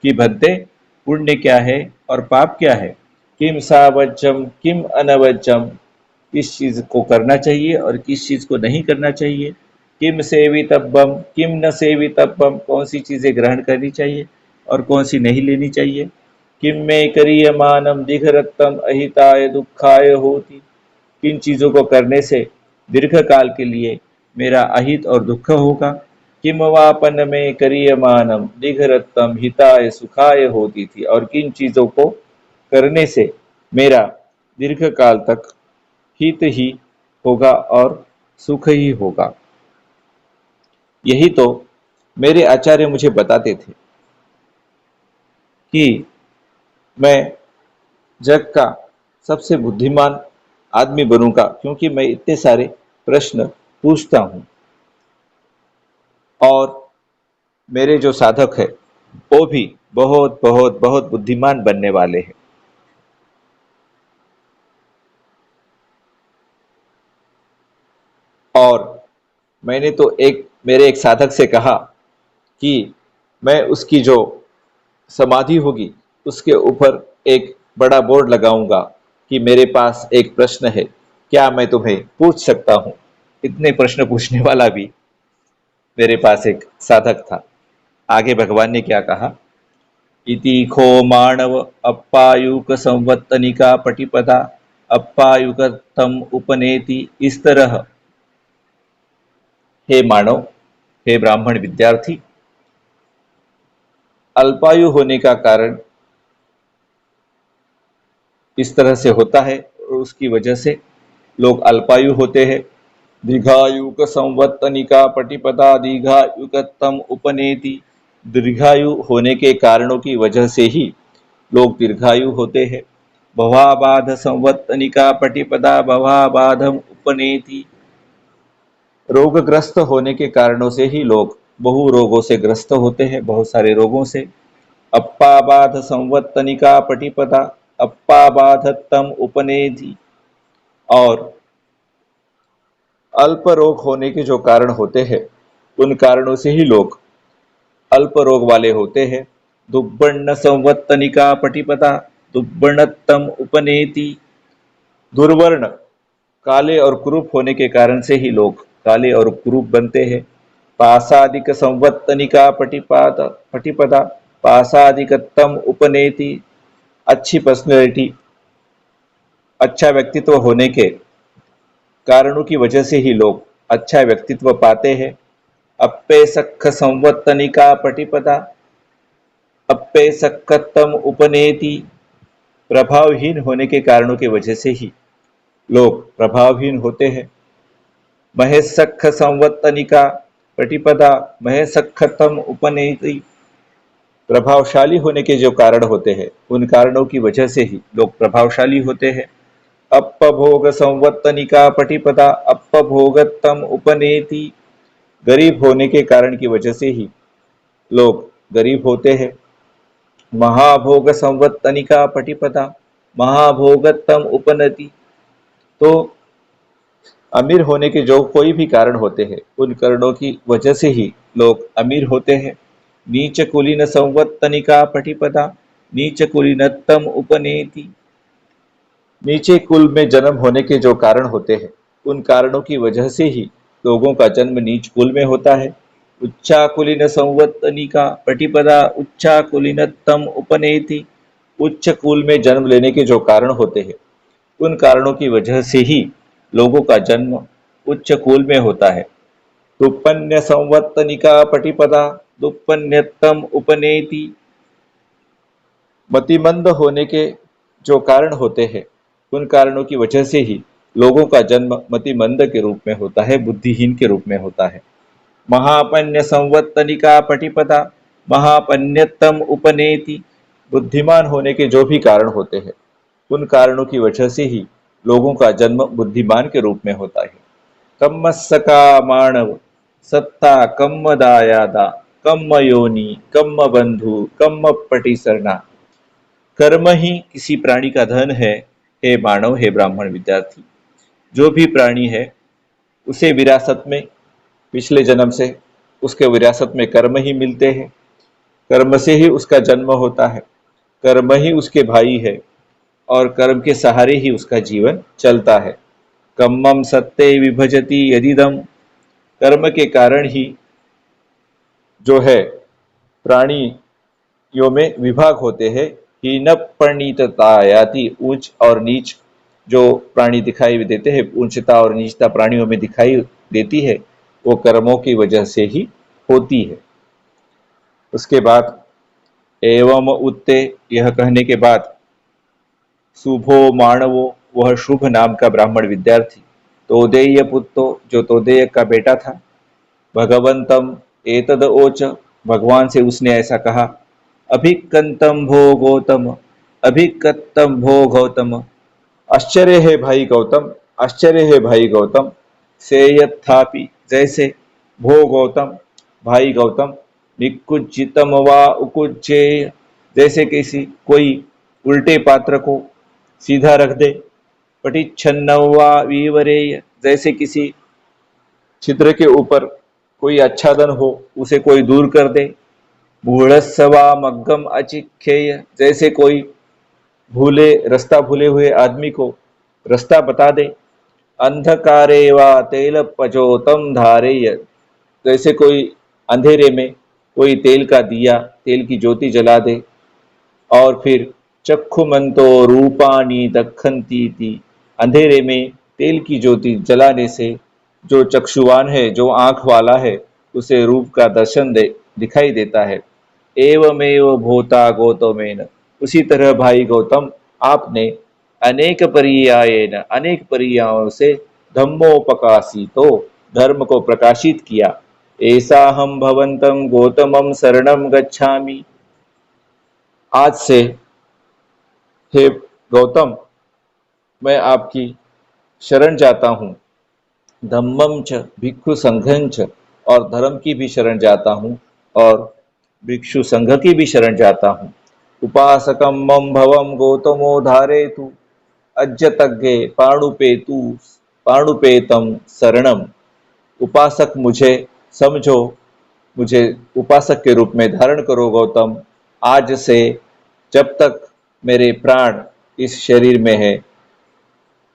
कि भन्ते, पुण्य क्या है और पाप क्या है। किम सावज्जम किम अनवज्जम, किस चीज को करना चाहिए और किस चीज को नहीं करना चाहिए। किम सेवितव्यम किम न सेवितव्यम, कौन सी चीजें ग्रहण करनी चाहिए और कौन सी नहीं लेनी चाहिए। किम में करियमानम दिघरत्तम अहिताय दुखाय होती, किन चीजों को करने से दीर्घ काल के लिए मेरा अहित और दुख होगा। किम वापन में करियमानम दिघरत्तम हिताय सुखाय होती थी, और किन चीजों को करने से मेरा दीर्घ काल तक हित ही होगा और सुख ही होगा। यही तो मेरे आचार्य मुझे बताते थे कि मैं जग का सबसे बुद्धिमान आदमी बनूंगा, क्योंकि मैं इतने सारे प्रश्न पूछता हूं, और मेरे जो साधक है वो भी बहुत बहुत बहुत बुद्धिमान बनने वाले हैं। और मैंने तो मेरे एक साधक से कहा कि मैं उसकी जो समाधि होगी उसके ऊपर एक बड़ा बोर्ड लगाऊंगा कि मेरे पास एक प्रश्न है, क्या मैं तुम्हें पूछ सकता हूं। इतने प्रश्न पूछने वाला भी मेरे पास एक साधक था। आगे भगवान ने क्या कहा, इति खो मानव अप्पायुक संवत्तनिका पटिपदा अप्पायुक तम उपनेति। इस तरह हे मानव, हे ब्राह्मण विद्यार्थी, अल्पायु होने का कारण इस तरह से होता है, और उसकी वजह से लोग अल्पायु होते हैं। दीर्घायुक संवत्तनिका पटिपदा दीर्घायुकतम उपनेति, दीर्घायु होने के कारणों की वजह से ही लोग दीर्घायु होते हैं। भवाबाध संवत्तनिका पटिपदा भवाबाधम उपनेति, रोगग्रस्त होने के कारणों से ही लोग बहु रोगों से ग्रस्त होते हैं, बहुत सारे रोगों से। अप्पाबाध संवत्तनिका पटिपदा अप्पाबाधतम उपनेति, और अल्प रोग होने के जो कारण होते हैं उन कारणों से ही लोग अल्प रोग वाले होते हैं। दुर्बर्ण संवत्तनिका पटिपदा दुर्बर्णतम उपनेति, दुर्वर्ण काले और कुरूप होने के कारण से ही लोग काले और कुरूप बनते हैं। पासादिक संवत्तनिका पटिपदा पासादिकतम उपनेति, अच्छी पर्सनैलिटी, अच्छा व्यक्तित्व होने के कारणों की वजह से ही लोग अच्छा व्यक्तित्व पाते हैं। अप्पे सख संवत्तनिका पटिपदा अप्पे सखतम उपनेति, प्रभावहीन होने के कारणों की वजह से ही लोग प्रभावहीन होते हैं। महेशख संवत्तनिका प्रतिपदा महेशखतम उपनेति। प्रभावशाली होने के जो कारण होते हैं उन कारणों की वजह से ही लोग प्रभावशाली होते हैं। अपभोग संवत्तनिका पटिपदा अपभोगतम उपनेति। गरीब होने के कारण की वजह से ही लोग गरीब होते हैं। महाभोग संवत्तनिका पटिपदा महाभोगतम उपनति। तो अमीर होने के जो कोई भी कारण होते हैं उन कारणों की वजह से ही लोग अमीर होते हैं। नीच कुलीन संवत्तनिका पटिपदा नीच कुलीनतम उपनेति। नीचे कुल में जन्म होने के जो कारण होते हैं उन कारणों की वजह से ही लोगों का जन्म नीच कुल में होता है। उच्चा कुलीन संवत्तनिका पटिपदा उच्चा कुलीनतम उपनेति। उच्च कुल में जन्म लेने के जो कारण होते हैं उन कारणों की वजह से ही लोगों का जन्म उच्च कुल में होता है। दुप्पन्य संवत्तनिका पटिपदा दुप्पन्यतम उपनेति। मतिमंद होने के जो कारण होते हैं उन कारणों की वजह से ही लोगों का जन्म मतिमंद के रूप में होता है, बुद्धिहीन के रूप में होता है। महापन्य संवत्तनिका पटिपदा महापन्यतम उपनेति। बुद्धिमान होने के जो भी कारण होते हैं उन कारणों की वजह से ही लोगों का जन्म बुद्धिमान के रूप में होता है। कम्मस्सका मानव सत्ता कम्म दायादा कम्म योनि कम्म बंधु कम्म पटिसरना। कर्म ही किसी प्राणी का धन है। हे मानव, हे ब्राह्मण विद्यार्थी, जो भी प्राणी है उसे विरासत में पिछले जन्म से उसके विरासत में कर्म ही मिलते हैं। कर्म से ही उसका जन्म होता है, कर्म ही उसके भाई है और कर्म के सहारे ही उसका जीवन चलता है। कम्मम सत्ते विभजति यदिदम। कर्म के कारण ही जो है प्राणियों में विभाग होते हैं। हीन परिणीततायाति। ऊंच और नीच जो प्राणी दिखाई देते हैं, ऊंचता और नीचता प्राणियों में दिखाई देती है, वो कर्मों की वजह से ही होती है। उसके बाद एवं उत्ते, यह कहने के बाद शुभो मानवो, वह शुभ नाम का ब्राह्मण विद्यार्थी, तोदेय पुत्रो, जो तोदेय का बेटा था, भगवंतम एतद ओच, भगवान से उसने ऐसा कहा। अभिकंतम भो गौतम, अभिकतम भो गौतम। आश्चर्य है भाई गौतम, आश्चर्य है भाई गौतम। सेयत्थापि, जैसे, भो गौतम, भाई गौतम। निकुज्जितम वा उकुज्जेय, जैसे किसी कोई उल्टे पात्र को सीधा रख दे। पटिच्छन्न वा वीवरेय, जैसे किसी छिद्र के ऊपर कोई आच्छादन हो उसे कोई दूर कर दे। मूढ़स्सवा मग्गम अचिख्येय, जैसे कोई रास्ता भूले हुए आदमी को रास्ता बता दे। अंधकारे वा तेल पजोतम धारेय, जैसे कोई अंधेरे में कोई तेल का दिया, तेल की ज्योति जला दे। और फिर चक्षुमंतो रूपानी दखंती थी, अंधेरे में तेल की ज्योति जलाने से जो चक्षुवान है, जो आंख वाला है, उसे रूप का दर्शन दिखाई देता है। एवमेव भूता गौतमेन, उसी तरह भाई गौतम, आपने अनेक पर्यायेन, अनेक पर्यायों से धम्मोपकाशितो, धर्म को प्रकाशित किया। ऐसा हम भवंतम गौतमम शरणम गच्छामि। आज से हे गौतम, मैं आपकी शरण जाता हूँ। धम्मम च भिक्षु संघं च, और धर्म की भी शरण जाता हूँ और भिक्षु संघ की भी शरण जाता हूँ। उपासकम मम भवम गौतमो धारेतु अज्जतज्ञे पाणुपेतु पाणुपेतम शरणम। उपासक मुझे समझो, मुझे उपासक के रूप में धारण करो गौतम। आज से जब तक मेरे प्राण इस शरीर में है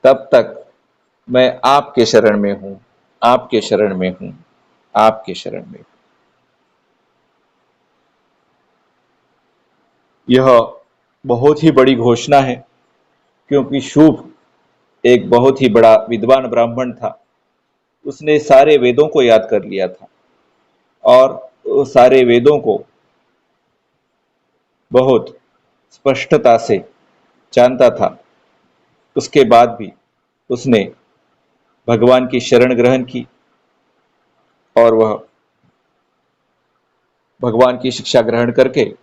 तब तक मैं आपके शरण में हूँ, आपके शरण में हूँ, आपके शरण में हूँ। यह बहुत ही बड़ी घोषणा है, क्योंकि शुभ एक बहुत ही बड़ा विद्वान ब्राह्मण था। उसने सारे वेदों को याद कर लिया था और वो सारे वेदों को बहुत स्पष्टता से जानता था। उसके बाद भी उसने भगवान की शरण ग्रहण की और वह भगवान की शिक्षा ग्रहण करके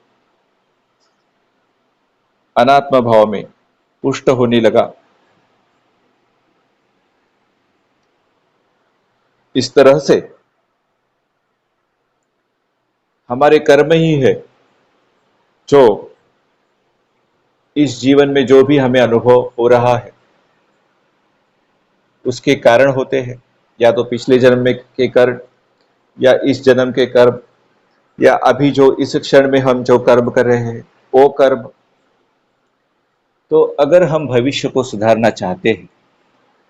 अनात्म भाव में पुष्ट होने लगा। इस तरह से हमारे कर्म ही है जो इस जीवन में जो भी हमें अनुभव हो रहा है उसके कारण होते हैं, या तो पिछले जन्म में के कर्म, या इस जन्म के कर्म, या अभी जो इस क्षण में हम जो कर्म कर रहे हैं वो कर्म। तो अगर हम भविष्य को सुधारना चाहते हैं,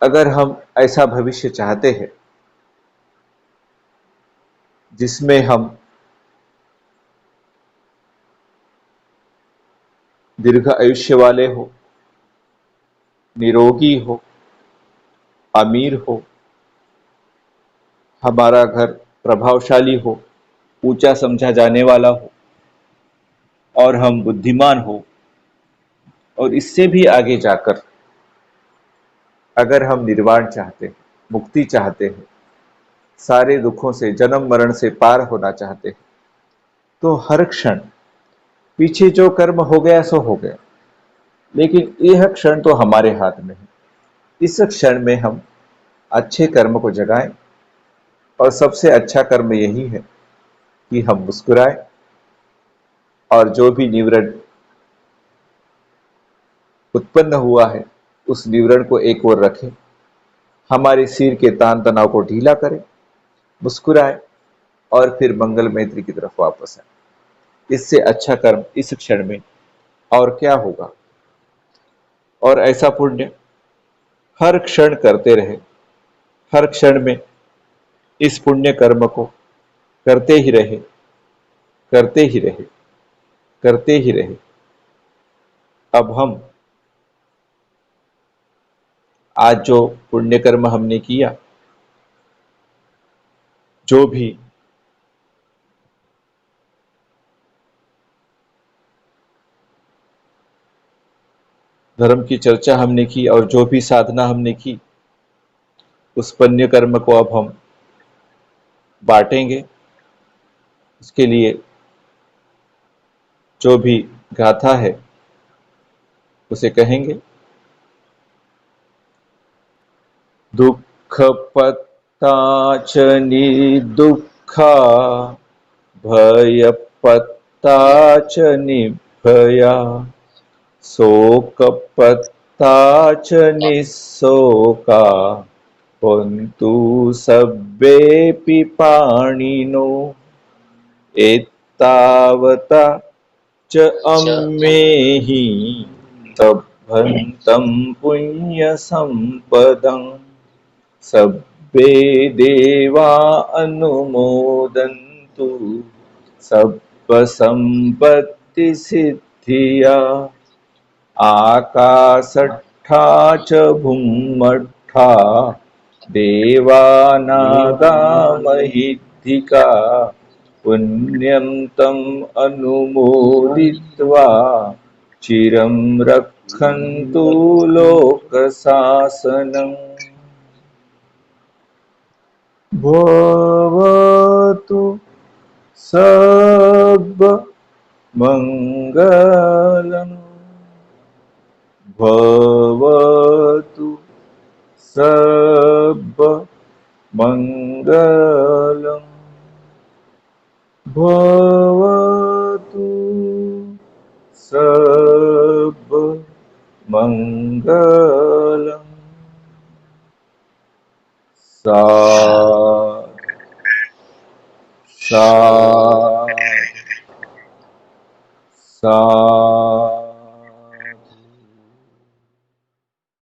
अगर हम ऐसा भविष्य चाहते हैं जिसमें हम दीर्घ आयुष्य वाले हो, निरोगी हो, अमीर हो, हमारा घर प्रभावशाली हो, ऊंचा समझा जाने वाला हो, और हम बुद्धिमान हो, और इससे भी आगे जाकर अगर हम निर्वाण चाहते हैं, मुक्ति चाहते हैं, सारे दुखों से, जन्म मरण से पार होना चाहते हैं, तो हर क्षण पीछे जो कर्म हो गया सो हो गया, लेकिन यह क्षण तो हमारे हाथ में है। इस क्षण में हम अच्छे कर्म को जगाएं, और सबसे अच्छा कर्म यही है कि हम मुस्कुराएं और जो भी निवरण उत्पन्न हुआ है उस निवरण को एक ओर रखें, हमारे सिर के तान तनाव को ढीला करें, मुस्कुराएं और फिर मंगल मैत्री की तरफ वापस आए। इससे अच्छा कर्म इस क्षण में और क्या होगा। और ऐसा पुण्य हर क्षण करते रहे, हर क्षण में इस पुण्य कर्म को करते ही रहे, करते ही रहे, करते ही रहे। अब हम आज जो पुण्य कर्म हमने किया, जो भी धर्म की चर्चा हमने की और जो भी साधना हमने की, उस पुण्य कर्म को अब हम बांटेंगे। उसके लिए जो भी गाथा है उसे कहेंगे। दुःख पत्ताच निर्दुःखा, भय पत्ताच निर्भया, शोक पत्ताच निःशोका, हन्तु सर्वेऽपि पाणिनो, एतावता च अम्मेहि तभन्तं पुण्यसम्पदम्, सब्बे देवा अनुमोदन्तु सब्बसम्पत्तिसिद्धिया, आकाशट्ठा च भुम्मट्ठा, देवानागा महिद्धिका, पुण्यं तम् अनुमोदित्वा चिरं रक्षन्तु लोकशासनम्। भवतु सर्वमङ्गलम्, भवतु सर्वमङ्गलम्, भवतु सर्वमङ्गलम्। साधु साधु साधु।